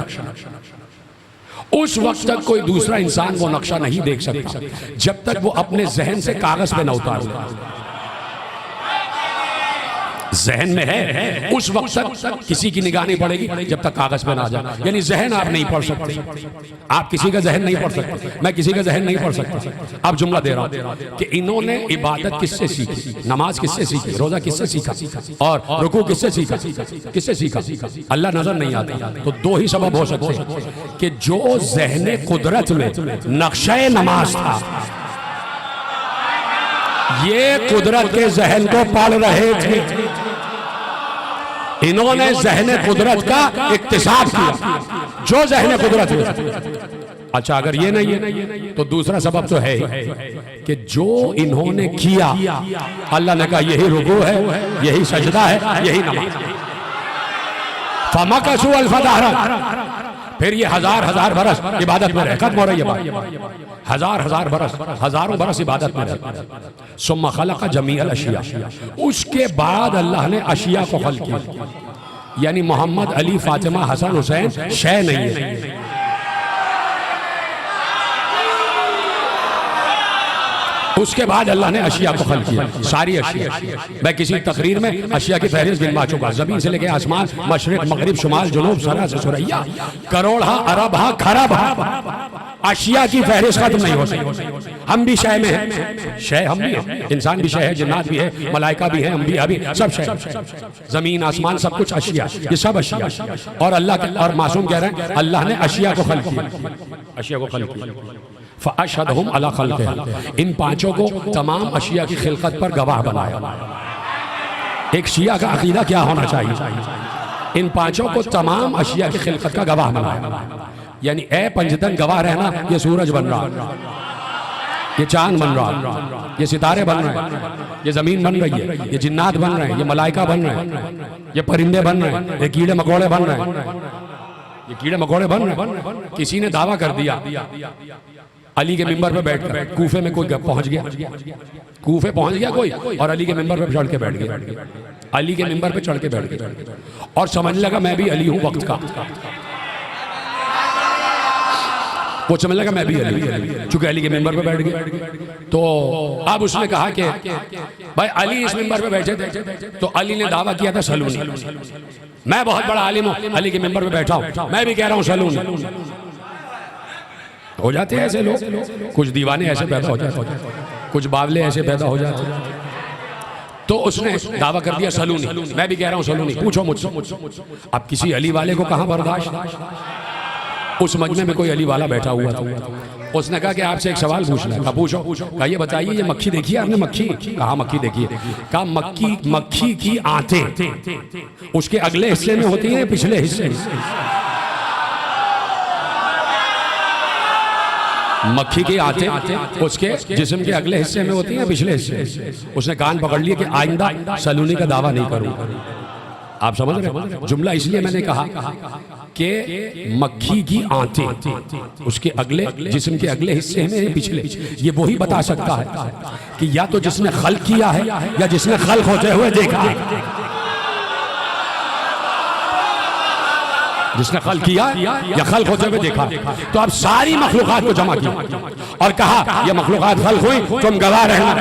उस वक्त तक कोई दूसरा इंसान वो नक्शा नहीं देख सकता जब तक वो अपने जहन से कागज पे न उतारे। जहन में है उस वक्त तक किसी की निगाह नहीं पड़ेगी जब तक कागज पे ना आ जाए। यानी जहन आप नहीं पढ़ सकते, आप किसी का जहन नहीं पढ़ सकते, मैं किसी का जहन नहीं पढ़ सकता। अब जुमला दे रहा हूं कि इन्होंने इबादत किससे सीखी, नमाज किससे सीखी, रोजा किससे सीखा और रुकू किससे सीखा, किससे सीखा? अल्लाह नजर नहीं आता। तो दो ही सबब हो सकते हैं कि जो ज़हने कुदरत में नक्शे नमाज था, ये कुदरत के जहन को पढ़ रहे थे, इन्होंने ज़हने कुदरत का इक्तिसाब किया, जो ज़हने कुदरत में। अच्छा, अगर ये नहीं है तो दूसरा सबब तो है कि जो इन्होंने किया, अल्लाह ने कहा यही रुकू है, यही सजदा है, यही नमाज। फमकसू अल्फ दहरन, फिर ये हजार हजार बरस इबादत में रहे, खत्म हो रही है बात, हजार हजार बरस, हजारों बरस इबादत में रहे। सुम्मा खलक़ जमीअल अशिया, उसके बाद अल्लाह ने अशिया को खल्क़ किया। यानी मोहम्मद, अली, फातिमा, हसन, हुसैन शय नहीं है। उसके बाद अल्लाह ने अशिया को खल्क़ किया, सारी अशिया। मैं किसी तकरीर में अशिया की फहरिस्त गिनवा चुका, ज़मीन से लेके आसमान, मशरिक़, मगरिब, शुमाल, जुनूब, सरा से सुरैया, करोड़ हा, अरब हा, खरब हा, अशिया की फहरिस्त खत्म नहीं हो सकती। हम भी शय में हैं, शय हम भी हैं, इंसान भी शय है, जिन्नात भी है, मलाइका भी है, अंबिया भी, सब शय, जमीन आसमान सब कुछ अशिया, ये सब अशिया। और अल्लाह और मासूम कह रहे हैं अल्लाह ने अशिया को खल्क किया, अशिया को खल्क किया। फअशहदहुम अला खल्क़िहा, इन पांचों को तमाम अशिया की खिलकत पर गवाह बनाया। एक शिया का अकीदा क्या होना चाहिए? इन पांचों को तमाम अशिया की खिलकत का गवाह बनाया। यानी ए पंजतन गवाह रहना, ये सूरज बन रहा, ये चांद बन रहा, ये सितारे बन रहे हैं, ये जमीन बन रही है, ये जिन्नात बन रहे हैं, ये मलाइका बन रहे हैं, ये परिंदे बन रहे हैं, ये कीड़े मकोड़े बन रहे हैं, ये कीड़े मकोड़े बन रहे हैं। किसी ने दावा कर दिया अली के मिंबर पे बैठकर, कूफे में कोई पहुंच गया, कूफे पहुंच गया कोई और अली के मिंबर पे चढ़ के बैठ गया, अली के मिंबर पे चढ़ के बैठ गया और समझने लगा मैं भी अली हूं वक्त का। वो समझ लगा मैं भी अली, चूंकि अली के मिंबर पे बैठ गया। तो अब उसने कहा कि भाई अली इस मिंबर पे बैठे थे तो अली ने दावा किया था सलूनी, मैं बहुत बड़ा आलिम हूं, अली के मिंबर पे बैठा हूं, मैं भी कह रहा हूं सलूनी। हो जाते हैं ऐसे लोग, कुछ दीवाने ऐसे पैदा हो जाते हैं, कुछ बावले ऐसे पैदा हो जाते हैं। तो उसने दावा कर दिया सलूनी, मैं भी कह रहा हूं सलूनी, पूछो मुझसे। अब किसी अली वाले को कहां बर्दाश्त। उस मजमे में कोई अली वाला बैठा हुआ था, उसने कहा कि आपसे एक सवाल पूछना है। पूछो। कहा ये बताइए ये मक्खी देखी है आपने? मक्खी? कहा मक्खी देखी है। कहा मक्खी की आंतें उसके अगले हिस्से में होती हैं पिछले हिस्से में? मक्खी की आंतें उसके जिस्म के अगले हिस्से में होती हैं पिछले हिस्से। उसने कान पकड़ लिया कि आइंदा सलूनी का दावा नहीं करूंगा। आप समझ रहे? जुमला इसलिए मैंने कहा कि मक्खी की आंतें उसके अगले जिस्म के अगले हिस्से में पिछले, ये वही बता सकता है कि या तो जिसने खल्क किया है या जिसने खल्क होते हुए देखा है। जिसने खल्क किया या खल्क होते हुए देखा। तो अब सारी मखलूकात को जमा किया और कहा ये मखलूकात खल्क हुई, तुम गवाह रहना।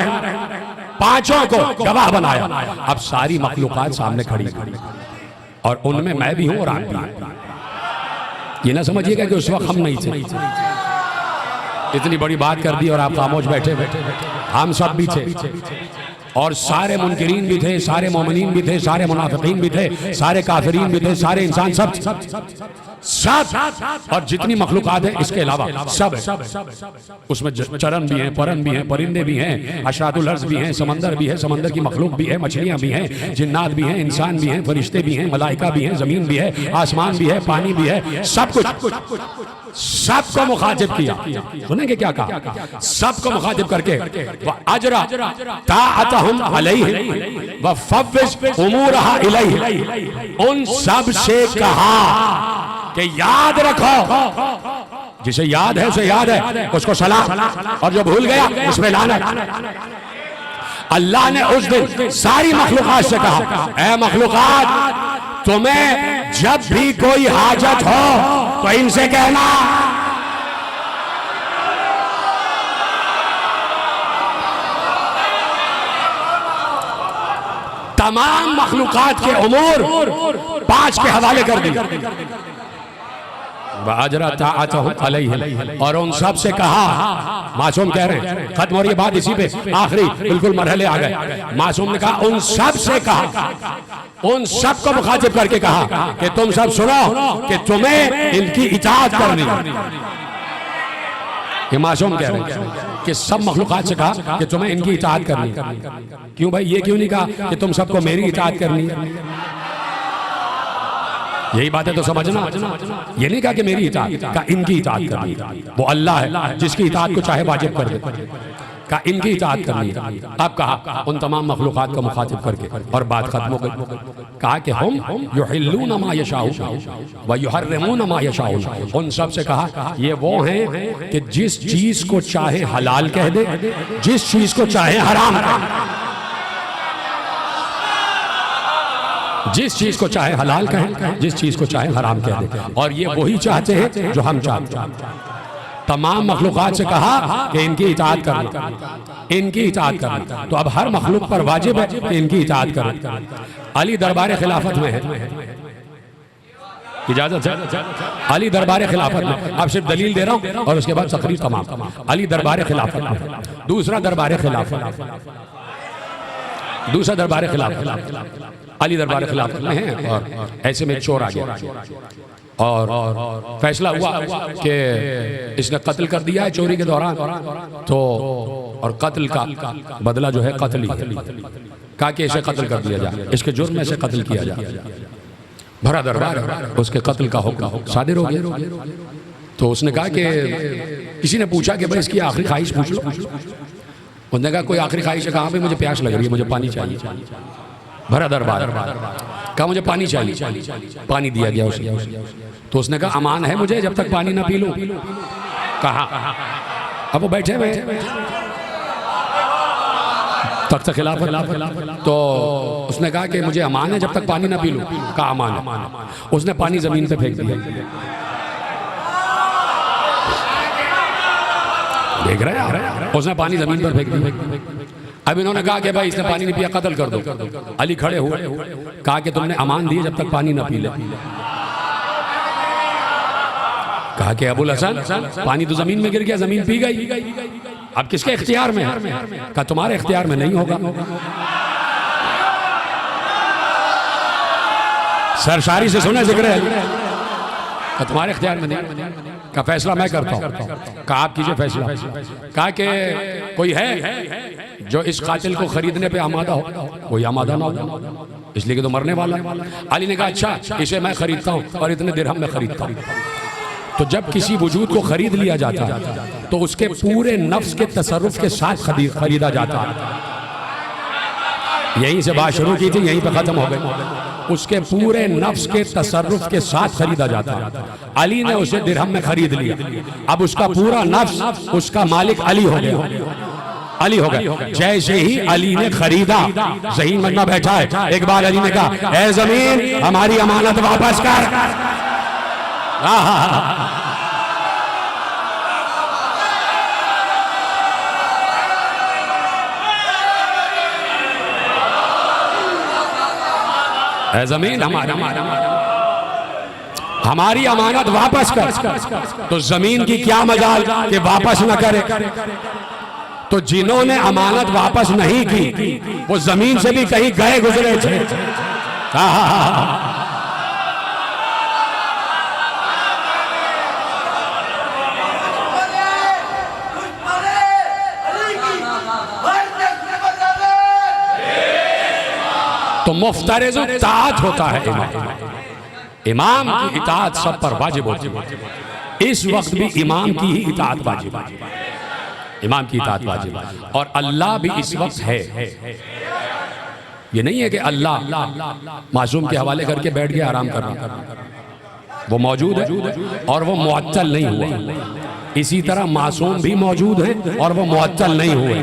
पांचों को गवाह बनाया। अब सारी मखलूकात सामने खड़ी और उनमें मैं भी हूं और आप भी। ये ना समझिएगा कि उस वक्त हम नहीं थे। इतनी बड़ी बात कर दी और आप खामोश बैठे बैठे। हम सब भी थे और सारे मुनकिरीन भी थे, सारे मोमिनीन भी थे, सारे मुनाफिकीन भी थे, सारे काफिरीन भी थे, सारे इंसान सब और जितनी मखलूकात है इसके अलावा सब है। उसमें चरण भी हैं, परन भी हैं, परिंदे भी हैं, अशरातुल अर्ज़ भी हैं, समंदर भी है, समंदर की मखलूक भी है, मछलियां भी हैं, जिन्नात भी हैं, इंसान भी हैं, फरिश्ते भी हैं, मलाइका भी हैं, जमीन भी है, आसमान भी है, पानी भी है, सब कुछ सबको मुखातिब किया। सुनेंगे क्या कहा? सबको मुखातिब करके अजरा ताअतहुम अलैहि व फव्विज़ उमूरहा इलैहि, उन सब से कहा कि याद रखो, जिसे याद है उसे याद है, उसको सलाम, और जो भूल गया उसमें लानत। अल्लाह ने उस दिन सारी मखलूकात से कहा ऐ मखलूकात, तुम्हें जब भी कोई हाजत हो तो इनसे कहना। तमाम मखलूकात के उमूर 5 के हवाले कर दी। और उन सब से कहा, मासूम कह रहे हैं, खत्म हो रही बात इसी पे, आखिरी बिल्कुल मरहले आ गए। मासूम ने कहा उन सब से कहा, उन सब को मुखातिब करके कहा कि तुम सब सुनो कि तुम्हें इनकी इताअत करनी। ये मासूम कह रहे हैं कि सब मखलूकात से कहा कि तुम्हें इनकी इताअत करनी। क्यों भाई? ये क्यों नहीं कहा कि तुम सबको मेरी इताअत करनी है? यही बातें तो समझना। ये नहीं कहा कि मेरी इताअत, कहा इनकी इताअत करनी। वो अल्लाह है जिसकी इताअत को चाहे वाजिब कर दे, कहा इनकी इताअत करनी। अब कहा उन तमाम मखलूकात को मुखातिब करके और बात खत्म हो गई। कहा कि हम युहिल्लून मा यशाऊन व युहर्रिमून मा यशाऊन। उन सब से कहा ये वो हैं कि जिस चीज को चाहे हलाल कह दे, जिस चीज को चाहे हराम कह दे, जिस चीज को चाहे हलाल कहें, जिस चीज को चाहे हराम कह दे। और ये वही चाहते हैं जो हम चाहते हैं। तमाम मखलूकात से कहा कि इनकी इताअत करना, इनकी इताअत करना। तो अब हर मखलूक पर वाजिब है कि इनकी इताअत करना। अली दरबार खिलाफत में है, इजाजत है? अली दरबार खिलाफत में, अब सिर्फ दलील दे रहा हूँ और उसके बाद तकरीर तमाम। अली दरबार खिलाफत में, दूसरा दरबार खिलाफत, दूसरा दरबार खिलाफत, अली दरबार खिलाफत में है। और ऐसे में चोर आ गया और फैसला हुआ कि इसने कत्ल कर दिया है चोरी के दौरान, तो और कत्ल का बदला जो है कत्ल ही, कहा कि इसे कत्ल कर दिया जाए, इसके जुर्म में से कत्ल किया जाए। भरा दरबार, उसके कत्ल का हुक्म सादिर हो गया। तो उसने कहा कि किसी ने पूछा कि भाई इसकी आखिरी ख्वाहिश पूछ लो। उसने कहा कोई आखिरी ख्वाहिश है? कहा भाई मुझे प्यास लग रही है, मुझे पानी चाहिए। भरा दरबार, कहा मुझे पानी चाहिए, पानी दिया गया उसे। तो उसने कहा अमान है मुझे जब तक पानी ना पी लूं। कहा अब वो बैठे हुए तख्त खिलाफत, तो उसने कहा कि मुझे अमान है जब तक पानी ना पी लूं। कहा अमान है। उसने पानी जमीन पे फेंक दिया। देख रहे हैं, उसने पानी जमीन पर फेंक दिया। अब इन्होंने कहा कि भाई इसने पानी नहीं पिया, कत्ल कर दो। अली खड़े हुए, कहा कि तुमने अमान दिए जब तक पानी ना पी ले। कहा कि अबुल हसन पानी तो जमीन में गिर गया, जमीन पी गई, अब किसके इख्तियार में है? कहा तुम्हारे इख्तियार में नहीं होगा। सरशारी से सुना जिक्र है, कहा तुम्हारे इख्तियार में नहीं, का फैसला मैं करता हूँ। कहा आप कीजिए फैसला। कहा कि कोई है जो इस कातिल को खरीदने पे आमादा हो? कोई आमादा ना हो, इसलिए कि तो मरने वाला है। अली ने कहा अच्छा इसे मैं खरीदता हूँ और इतने दिरहम में खरीदता हूँ। तो जब किसी वजूद को खरीद लिया जाता है तो उसके पूरे नफ्स के तसर्रुफ के साथ खरीदा जाता है। यहीं से बात शुरू की थी, यहीं पे खत्म हो गई। उसके पूरे नफ्स के तसर्रुफ के साथ खरीदा जाता है। अली ने उसे दिरहम में खरीद लिया, अब उसका पूरा नफ्स उसका मालिक अली हो गया, अली हो गया। जैसे ही अली ने खरीदा, ज़हीन मजमा बैठा है, एक बार अली ने कहा ऐ ज़मीन हमारी अमानत वापस कर। ज़मीन हमारी अमानत वापस कर। तो जमीन की क्या मजाल कि वापस न करे। तो जिन्होंने अमानत वापस नहीं की वो जमीन से भी कहीं गए गुजरे थे। तो मुफ्तरिज़ इताअत होता है इमाम की इताअत सब पर वाजिब होती है। इस वक्त भी इमाम की ही इताअत वाजिब है, इमाम की इताअत वाजिब है। और अल्लाह भी इस वक्त है। ये नहीं है कि अल्लाह मासूम के हवाले करके बैठ गया आराम कर रहा, वो मौजूद है और वो मुअत्तल नहीं हुआ। इसी तरह मासूम भी मौजूद है और वो मुअत्तल नहीं हुए।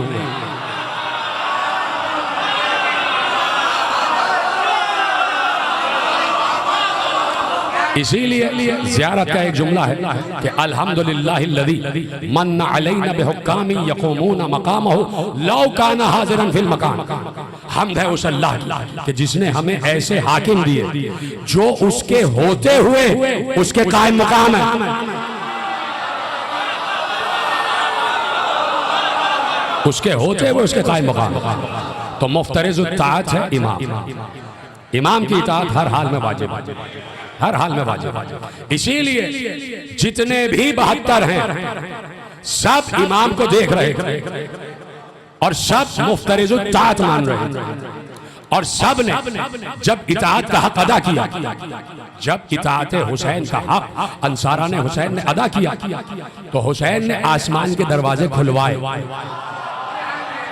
इसीलिए ज़ियारत का एक जुमला है कि अल्हम्दुलिल्लाहिल्लज़ी मन्ना अलैना बिहुक्कामी यक़ूमूना मक़ामहु लौ काना हाज़िरन फिल मकान। हम्द है उस अल्लाह की कि जिसने हमें ऐसे हाकिम दिए जो उसके होते हुए उसके कायम मकाम है। उसके होते हुए उसके कायम मकाम। तो मुफ्तरिज़ इत्ताअत है इमाम। इमाम की इताअत हर हाल में वाजिब, हर हाल में वाजिब। इसीलिए जितने भी 72 हैं सब इमाम को देख रहे थे और सब मुफ्तरिज़ इत्ताअत मान रहे थे। और सब ने जब इताअत का हक अदा किया, जब इताअत हुसैन का हक अंसारा ने हुसैन ने अदा किया तो हुसैन ने आसमान के दरवाजे खुलवाए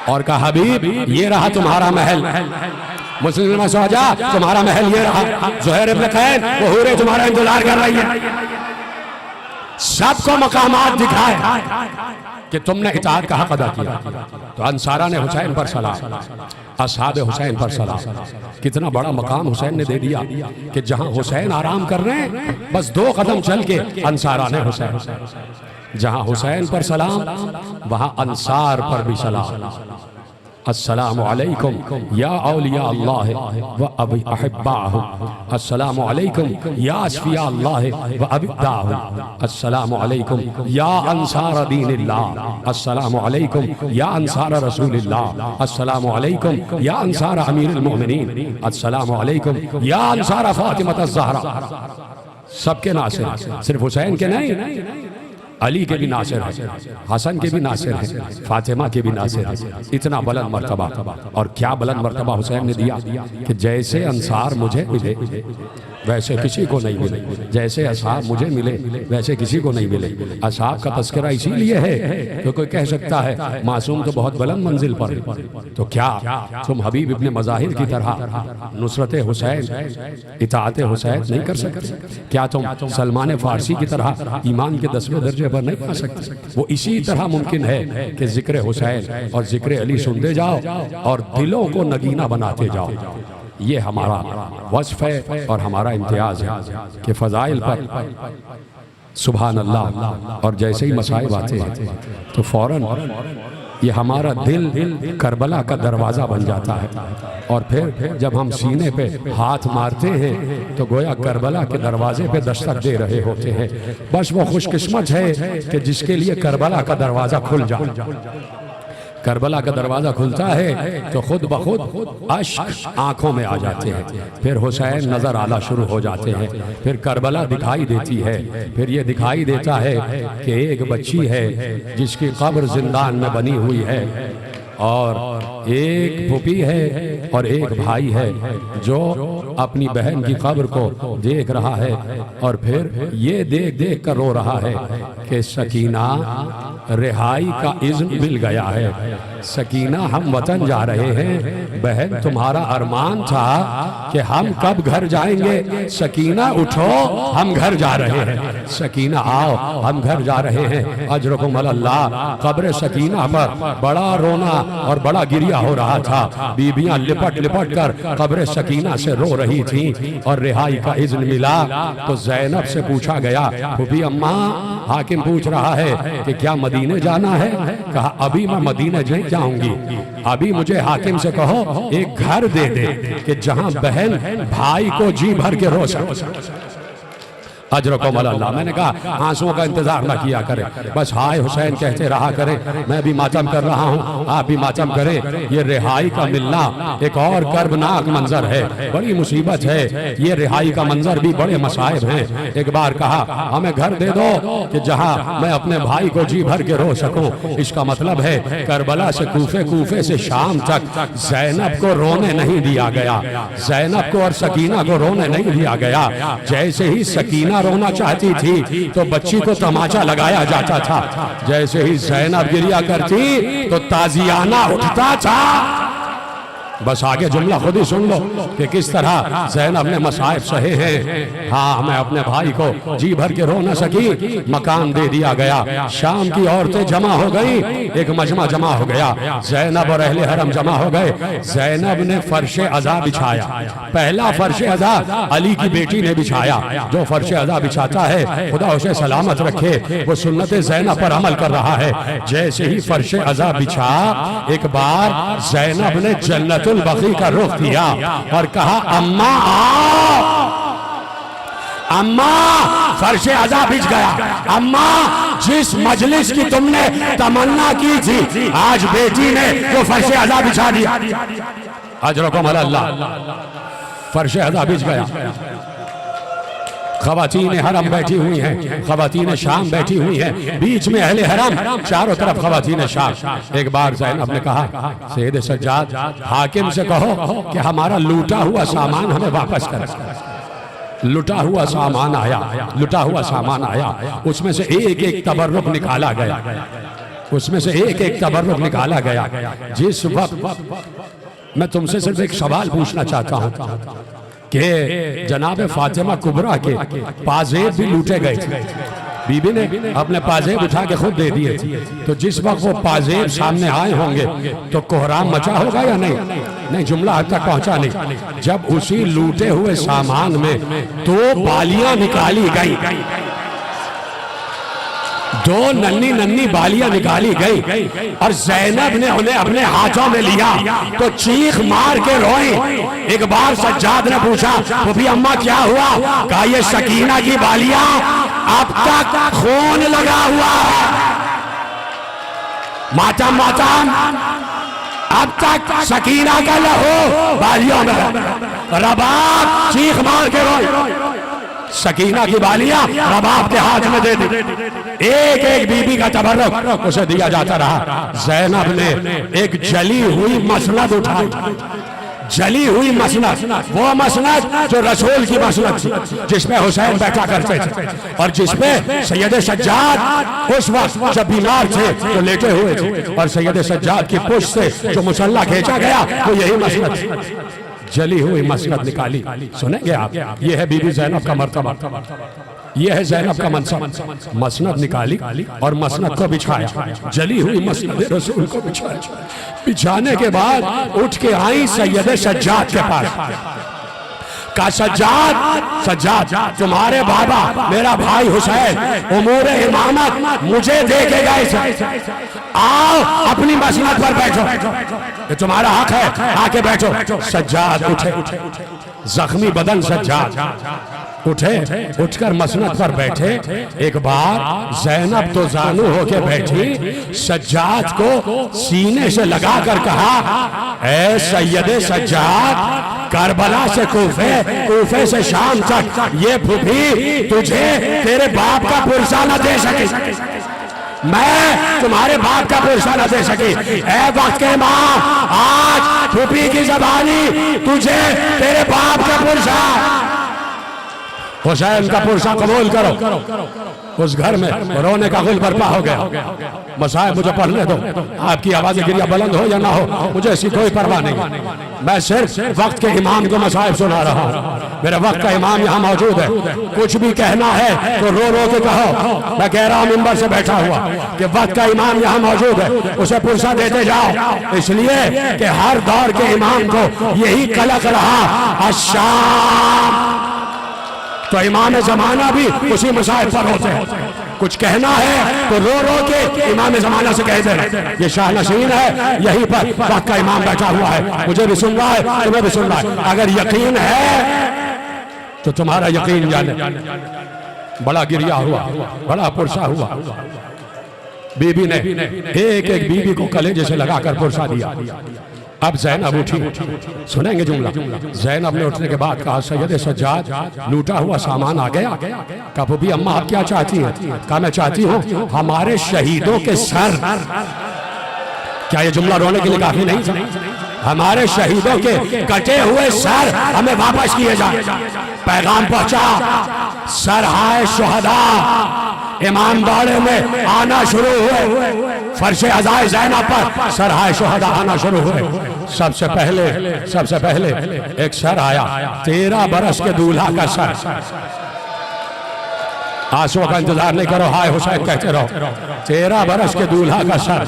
और कहा हबीब ये रहा तुम्हारा महल, मुस्लिम सोजा तुम्हारा महल ये रहा, ज़ुहैर इब्न क़ैस वो हूरें तुम्हारा इंतजार कर रही है। सबको मकामात दिखाए कि तुमने इताअत का हक अदा किया। तो अंसारा ने हुसैन पर सलाम, असहाब हुसैन पर सलाम। कितना बड़ा मकाम हुसैन ने दे दिया कि जहां हुसैन आराम कर रहे हैं बस 2 कदम चल के अंसारा ने हुसैन, जहां हुसैन पर सलाम वहां अंसार पर भी सलाम। अस्सलामु अलैकुम या औलिया अल्लाह व अहिब्बाहु, अस्सलामु अलैकुम या अस्फिया अल्लाह व अबिद्दाहु, अस्सलामु अलैकुम या अंसार दीनिल्लाह, अस्सलामु अलैकुम या अंसार रसूलिल्लाह, अस्सलामु अलैकुम या अंसार अमीरुल मोमिनीन, अस्सलामु अलैकुम या अंसार फातिमा ज़हरा। सबके नासिर, सिर्फ हुसैन के नहीं, अली के भी नासिर है, हसन के भी नासिर है, फातिमा के भी नासिर है। इतना बुलंद मर्तबा, और क्या बुलंद मर्तबा हुसैन ने दिया कि जैसे अंसार मुझे मिले वैसे किसी को नहीं मिले, जैसे असहाब मुझे मिले वैसे किसी को नहीं मिले। असहाब का तस्करा इसीलिए है कि कोई कह सकता है मासूम तो बहुत बुलंद मंजिल पर, तो क्या तुम हबीब इब्ने मज़ाहिर की तरह नुसरत हुसैन, इताअत हुसैन नहीं कर सकते? क्या तुम सलमान फारसी की तरह ईमान के 10वें दर्जे पर नहीं आ सकते? वो इसी तरह मुमकिन है कि जिक्र हुसैन और जिक्र अली सुनते जाओ और दिलों को नगीना बनाते जाओ। ये हमारा वस्फ है और हमारा इम्तियाज है कि फ़ज़ाइल पर सुभान अल्लाह, और जैसे ही मसाइब आते हैं तो फौरन ये हमारा दिल करबला का दरवाज़ा बन जाता है, और फिर जब हम सीने पे हाथ मारते हैं तो गोया करबला के दरवाजे पे दस्तक दे रहे होते हैं। बस वो खुशकिस्मत है कि जिसके लिए करबला का दरवाज़ा खुल जाए। करबला का दरवाज़ा खुलता है तो खुद ब खुद अश्क आंखों में आ जाते हैं, फिर हुसैन नज़र आना शुरू हो जाते हैं, फिर करबला दिखाई देती है। फिर ये दिखाई देता है कि एक बच्ची है जिसकी कब्र जिंदान में बनी हुई है, और एक फूफी है और एक भाई है जो अपनी बहन की कब्र को देख रहा है, और फिर ये देख देख कर रो रहा है कि सकीना रिहाई का इज़्न मिल गया है। सकीना हम वतन जा रहे हैं, बहन तुम्हारा अरमान था कि हम कब घर जाएंगे, सकीना उठो हम घर जा रहे हैं, सकीना आओ हम घर जा रहे हैं। अजरकुम अल्लाह। कब्र सकीना पर बड़ा रोना और बड़ा गिरिया हो रहा था। बीबियां लिपट लिपट कर कब्र सकीना से रो रही थीं, और रिहाई का इज़्न मिला तो ज़ैनब से पूछा गया, फूफी अम्मा हाकिम पूछ रहा है कि क्या मदीने जाना है? कहा अभी मैं मदीने नहीं जाऊंगी, अभी मुझे हाकिम से कहो एक घर दे दे कि जहां बहन भाई को जी भर के रो सके। अजरकुम अल्लाह। मैंने कहा आंसुओं का इंतजार ना किया करें, बस हाय हुसैन कहते रहा करें। मैं भी मातम कर रहा हूँ, आप भी मातम करें। ये रिहाई का मिलना एक और कर्बनाक मंजर है, बड़ी मुसीबत है। ये रिहाई का मंजर भी बड़े मसाइब हैं। एक बार कहा हमें घर दे दो कि जहाँ मैं अपने भाई को जी भर के रो सकूं। इसका मतलब है करबला से कूफे, कूफे से शाम तक ज़ैनब को रोने नहीं दिया गया, ज़ैनब को और सकीना को रोने नहीं दिया गया। जैसे ही सकीना रोना चाहती थी तो बच्ची को तमाचा लगाया जाता था, जैसे ही ज़ैनब गिरिया करती तो ताजियाना उठता था। बस आगे जुमला खुद ही सुन लो कि किस तरह ज़ैनब ने मसाइब सहे हैं। हाँ, मैं अपने भाई को जी भर के रो न सकी, मकान दे दिया गया। शाम की औरतें जमा हो गई, एक मजमा जमा हो गया, ज़ैनब और अहले हरम जमा हो गए। ज़ैनब ने फर्श अज़ा बिछाया, पहला फर्श अज़ा अली की बेटी ने बिछाया। जो फर्श अज़ा बिछाता है खुदा उसे सलामत रखे, वो सुन्नत ज़ैनब पर अमल कर रहा है। जैसे ही फर्श अज़ा बिछा, एक बार ज़ैनब ने जन्नत बकी का रुख किया और कहा अम्मा आओ, अम्मा फर्शे अज़ा बिछ गया। अम्मा जिस मजलिस की तुमने तमन्ना की थी आज बेटी ने वो फर्शे अज़ा बिछा दिया। अजरकुम अल्लाह। फर्शे अज़ा बिछ गया। ख़वातीन हरम बैठी हुई हैं, ख़वातीन शाम बैठी हुई हैं, बीच में अहले हरम, चारों तरफ ख़वातीन शाम। एक बार ज़ैनब ने कहा सैयद सज्जाद हाकिम से कहो कि हमारा लूटा हुआ सामान हमें वापस कर। लुटा हुआ सामान आया, लुटा हुआ सामान आया, उसमें से एक एक तबर्रुक निकाला गया, उसमें से एक एक तबर्रुक निकाला गया। जिस वक्त मैं तुमसे सिर्फ एक सवाल पूछना चाहता हूँ कि जनाब फातिमा कुबरा के पाजेब भी लूटे गए थे, बीबी ने अपने पाजेब उठा के खुद दे दिए थे। तो जिस वक्त वो पाजेब सामने आए होंगे तो कोहराम मचा होगा या नहीं? नहीं, जुमला हद तक पहुंचा नहीं। जब उसी लूटे हुए सामान में दो बालियां निकाली गई, दो नन्ही नन्ही बालियां निकाली गई और ज़ैनब ने उन्हें अपने हाथों में लिया तो चीख मार के रोई। एक बार सज्जाद ने पूछा फूफी अम्मा क्या हुआ? कहा ये सकीना की बालियां अब तक खून लगा हुआ है, मातम मातम अब तक सकीना का लहू बालियों में। रबाब चीख मार के रोई। सकीना की बालियां रबाब के हाथ में दे दी। एक एक बीबी का तबर्रुक उसे दिया जाता रहा। ज़ैनब ने एक जली हुई मसनद उठाई, जली हुई मसनद, वो मसनद जो रसूल की मसनद थी, जिसमें हुसैन बैठा करते थे और जिसमें सैयद सज्जाद उस वक्त जब बीमार थे तो लेटे हुए थे और सैयद सज्जाद की पुष्ट से जो मुसल्ला खींचा गया वो यही मसनद थी। जली हुई मसनद निकाली। सुनेंगे आप, ये है बीबी ज़ैनब का मर्तबा, ये है ज़ैनब का मनसब। मसनद निकाली और मसनद को बिछाया, जली हुई मसनद रसूल को बिछाया। बिछाने के बाद उठ के आई सैयद सज्जाद के पास। का सज्जाद, सज्जाद तुम्हारे बाबा मेरा भाई हुसैन उमूर इमामत मुझे दे के गए थे, आओ अपनी मसनद पर बैठो, ये तुम्हारा हक है, आके बैठो। सज्जाद उठे, जख्मी बदन सज्जाद उठे, उठकर मसनद पर बैठे। एक बार ज़ैनब तो जानू होके बैठी, सज्जाद को सीने से लगाकर कहा ऐ सैयद सज्जाद, करबला से कूफे, कूफे से शाम तक ये फूफी तुझे तेरे बाप का पुरसा न दे सके, मैं तुम्हारे बाप का पुरसा न दे सकी। ऐ वक्त के माँ, आज फूफी की ज़बानी तुझे तेरे बाप का पुरसा, हुसैन का पुरसा कबूल करो। उस घर में रोने का गुल बर्पा हो गया। मसाइब मुझे पढ़ने दो, आपकी आवाज़ें गिरिया बुलंद हो या ना हो मुझे ऐसी कोई परवाह नहीं, मैं सिर्फ वक्त के इमाम को मसाइब सुना रहा हूँ। मेरे वक्त का इमाम यहाँ मौजूद है, कुछ भी कहना है तो रो रो के कहो। मैं कह रहा हूँ मिंबर से बैठा हुआ कि वक्त का इमाम यहाँ मौजूद है, उसे पुरसा देते जाओ, इसलिए कि हर दौर के इमाम को यही कलक रहा अशाम, तो इमाम जमाना भी उसी मसाइब पर होते हैं। कुछ कहना है तो रो रो के इमाम जमाना से कह देना, ये शाह नशीन है, यहीं पर वक्त का इमाम बैठा हुआ है, मुझे भी सुन रहा है, तुम्हें भी सुन रहा है। अगर यकीन है तो तुम्हारा यकीन जाने। बड़ा गिरिया हुआ, बड़ा पुरसा हुआ। बीबी ने एक एक बीबी को कलेजे से लगाकर पुरसा दिया। अब ज़ैनब उठी, सुनेंगे जुमला। ज़ैनब ने उठने के बाद कहा सैयद सज्जाद लूटा हुआ सामान आ गया। कहा फूफी अम्मा आप क्या चाहती हैं? कहा मैं चाहती हूँ हमारे शहीदों के सर, क्या ये जुमला रोने के लिए काफी नहीं? हमारे शहीदों के कटे हुए सर हमें वापस किए जाए। पैगाम पहुंचा, सर हाय शुहदा इमाम बाड़े में आना शुरू हुए, फर्शे अज़ाए ज़ैनब पर सर हाय शुहदा आना शुरू हुए। सबसे पहले एक सर आया, 13 बरस के दूल्हा का सर। आंसुओं का इंतजार नहीं करो, हाय हुसैन कहते रहो। 13 बरस के दूल्हा का सर।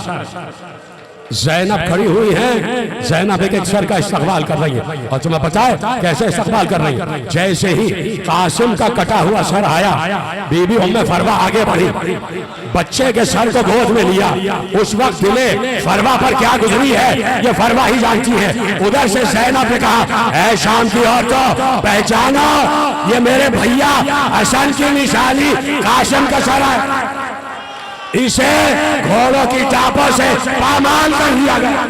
ज़ैनब खड़ी हुई है, ज़ैनब एक एक सर का इस्तकबाल कर रही है और तुम्हें पता है कैसे इस्तकबाल कर रही है? जैसे ही कासिम का कटा हुआ सर आया, बीबी उम्मे फरवा आगे बढ़ी, बच्चे के सर को गोद में लिया। उस वक्त दिले फरवा पर क्या गुजरी है ये फरवा ही जानती है। उधर से ज़ैनब ने कहा ऐ शाम की औरतों पहचानो, ये मेरे भैया हसन की निशानी कासिम का सर है, इसे घोड़ों की टापों से पामाल कर दिया गया।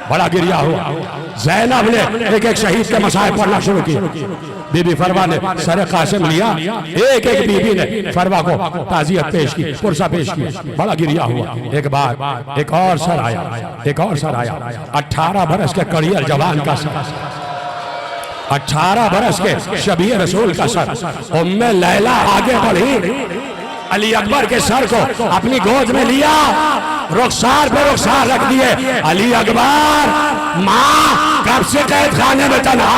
बड़ा गिरिया हुआ। ज़ैनब ने एक एक शहीद के मसाइब पढ़ना शुरू किया। बीबी फरवा ने सर कासिम लिया, एक एक बीबी ने फरवा को ताज़ियत पेश की, पुरसा पेश किया। बड़ा गिरिया हुआ। एक बार एक और सर आया, 18 बरस के कड़ियल जवान का सर, 18 बरस के शबीह रसूल का सर। उम्मे लैला आगे बढ़ी, अली अकबर के सर को अपनी गोद में लिया, रुखसार पे रुखसार रख दिए। अली अकबर माँ कब से कैद खाने में तन्हा।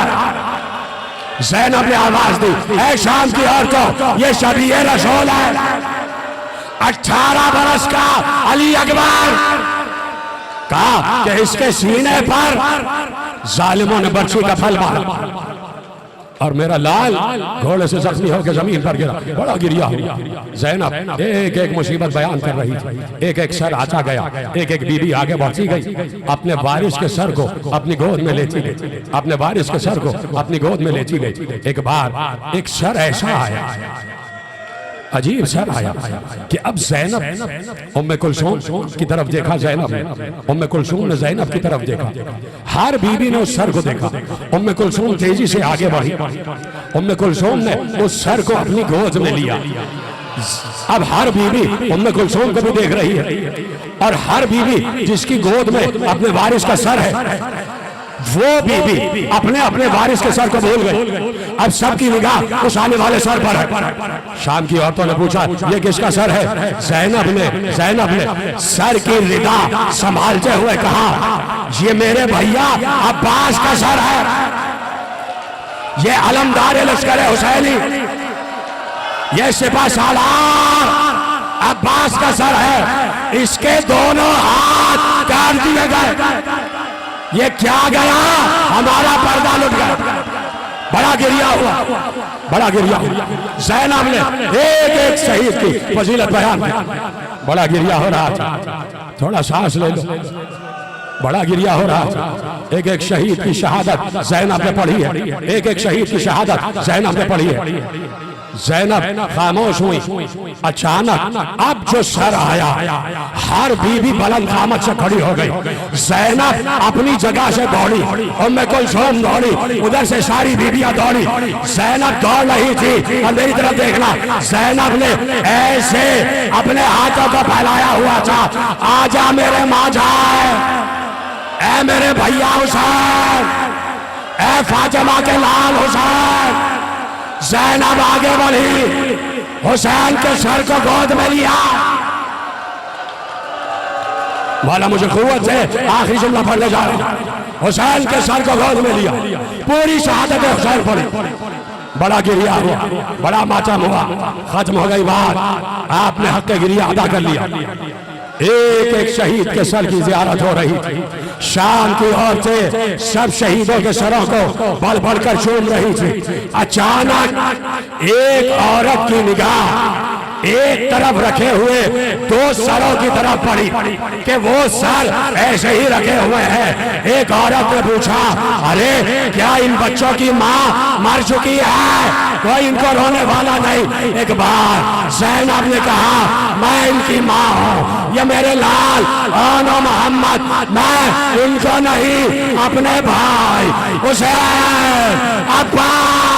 ज़ैनब ने आवाज दी ऐ शाम की औरतों ये शबीह रसूल है। 18 बरस का अली अकबर, कहा कि इसके सीने पर जालिमों ने बर्छी का फल मारा। और मेरा लाल घोड़े से जख्मी होकर जमीन पर गिरा, बड़ा गिरिया हुआ। ज़ैनब एक एक मुसीबत बयान कर रही थी, एक एक सर आचा गया, एक एक बीबी आगे बढ़ती गई, अपने वारिस के सर को अपनी गोद में लेती गई, अपने वारिस के सर को अपनी गोद में लेती गई। एक बार एक सर ऐसा आया, अजीब सर आया कि अब ज़ैनब उम्मे कुलसूम की तरफ देखा, ज़ैनब ने उम्मे कुलसूम ने ज़ैनब की तरफ देखा, हर बीबी ने उस सर को देखा। उम्मे कुलसूम तेजी से आगे बढ़ी, उम्मे कुलसूम ने उस सर को अपनी गोद में लिया। अब हर बीबी उम्मे कुलसूम को भी देख रही है, और हर बीबी जिसकी गोद में अपने वारिस का सर है, वो बीबी अपने अपने वारिस के सर को भूल गई। अब सबकी निगाह उस आने वाले सर पर है। शाम की औरतों ने पूछा, ये किसका सर है? ज़ैनब ने सर की रिदा संभालते हुए कहा, ये मेरे भैया अब्बास का सर है, ये अलमदार लश्कर हुसैनी, ये सिपा सालार अब्बास का सर है, इसके दोनों हाथ काट दिए गए। ये क्या गया? हमारा पर्दा लुट गया। बड़ा गिरिया हुआ, बड़ा गिरिया हुआ। ज़ैनब ने एक एक शहीद की फजीलत बयान की। बड़ा गिरिया हो रहा था, थोड़ा सांस ले लो। बड़ा गिरिया हो रहा था। एक एक शहीद की शहादत ज़ैनब ने पढ़ी है, एक एक शहीद की शहादत ज़ैनब ने पढ़ी है। ज़ैनब खामोश हुई। अचानक अब जो सर आया, हर बीबी बुलंद कामत से खड़ी हो गई। ज़ैनब अपनी जगह से दौड़ी, उम्मे कुलसूम दौड़ी, उधर से सारी बीबियां दौड़ी। ज़ैनब दौड़ रही थी, और मेरी तरफ देखना, ज़ैनब ने ऐसे अपने हाथों को फैलाया हुआ था, आजा मेरे माजा, ऐ मेरे भैया हुसैन, ऐ फातिमा के लाल हुसैन। ज़ैनब आगे बढ़ी, हुसैन के सर को गोद में लिया। वाला मुझे कुव्वत है, आखिरी जुमला पढ़ने जा रहा हूं। हुसैन के सर को गोद में लिया, पूरी शहादत हुसैन पढ़ी। बड़ा गिरिया हुआ, बड़ा मातम हुआ, खत्म हो गई बात, आपने हक गिरिया अदा कर लिया। एक एक शहीद के सर की ज़ियारत हो रही थी। शाम की औरतें सब शहीदों के सरों को बढ़ बढ़ कर चूम रही थी। अचानक एक औरत की निगाह एक तरफ रखे हुए दो सरों की तरफ पड़ी कि वो सर ऐसे ही रखे हुए हैं। एक औरत ने पूछा, अरे क्या इन बच्चों की माँ मर चुकी है? कोई इनको रोने वाला नहीं। एक बार ज़ैनब ने कहा, मैं इनकी माँ हूँ, ये मेरे लाल आनो मोहम्मद, मैं इनको नहीं, अपने भाई हुसैन अब्बास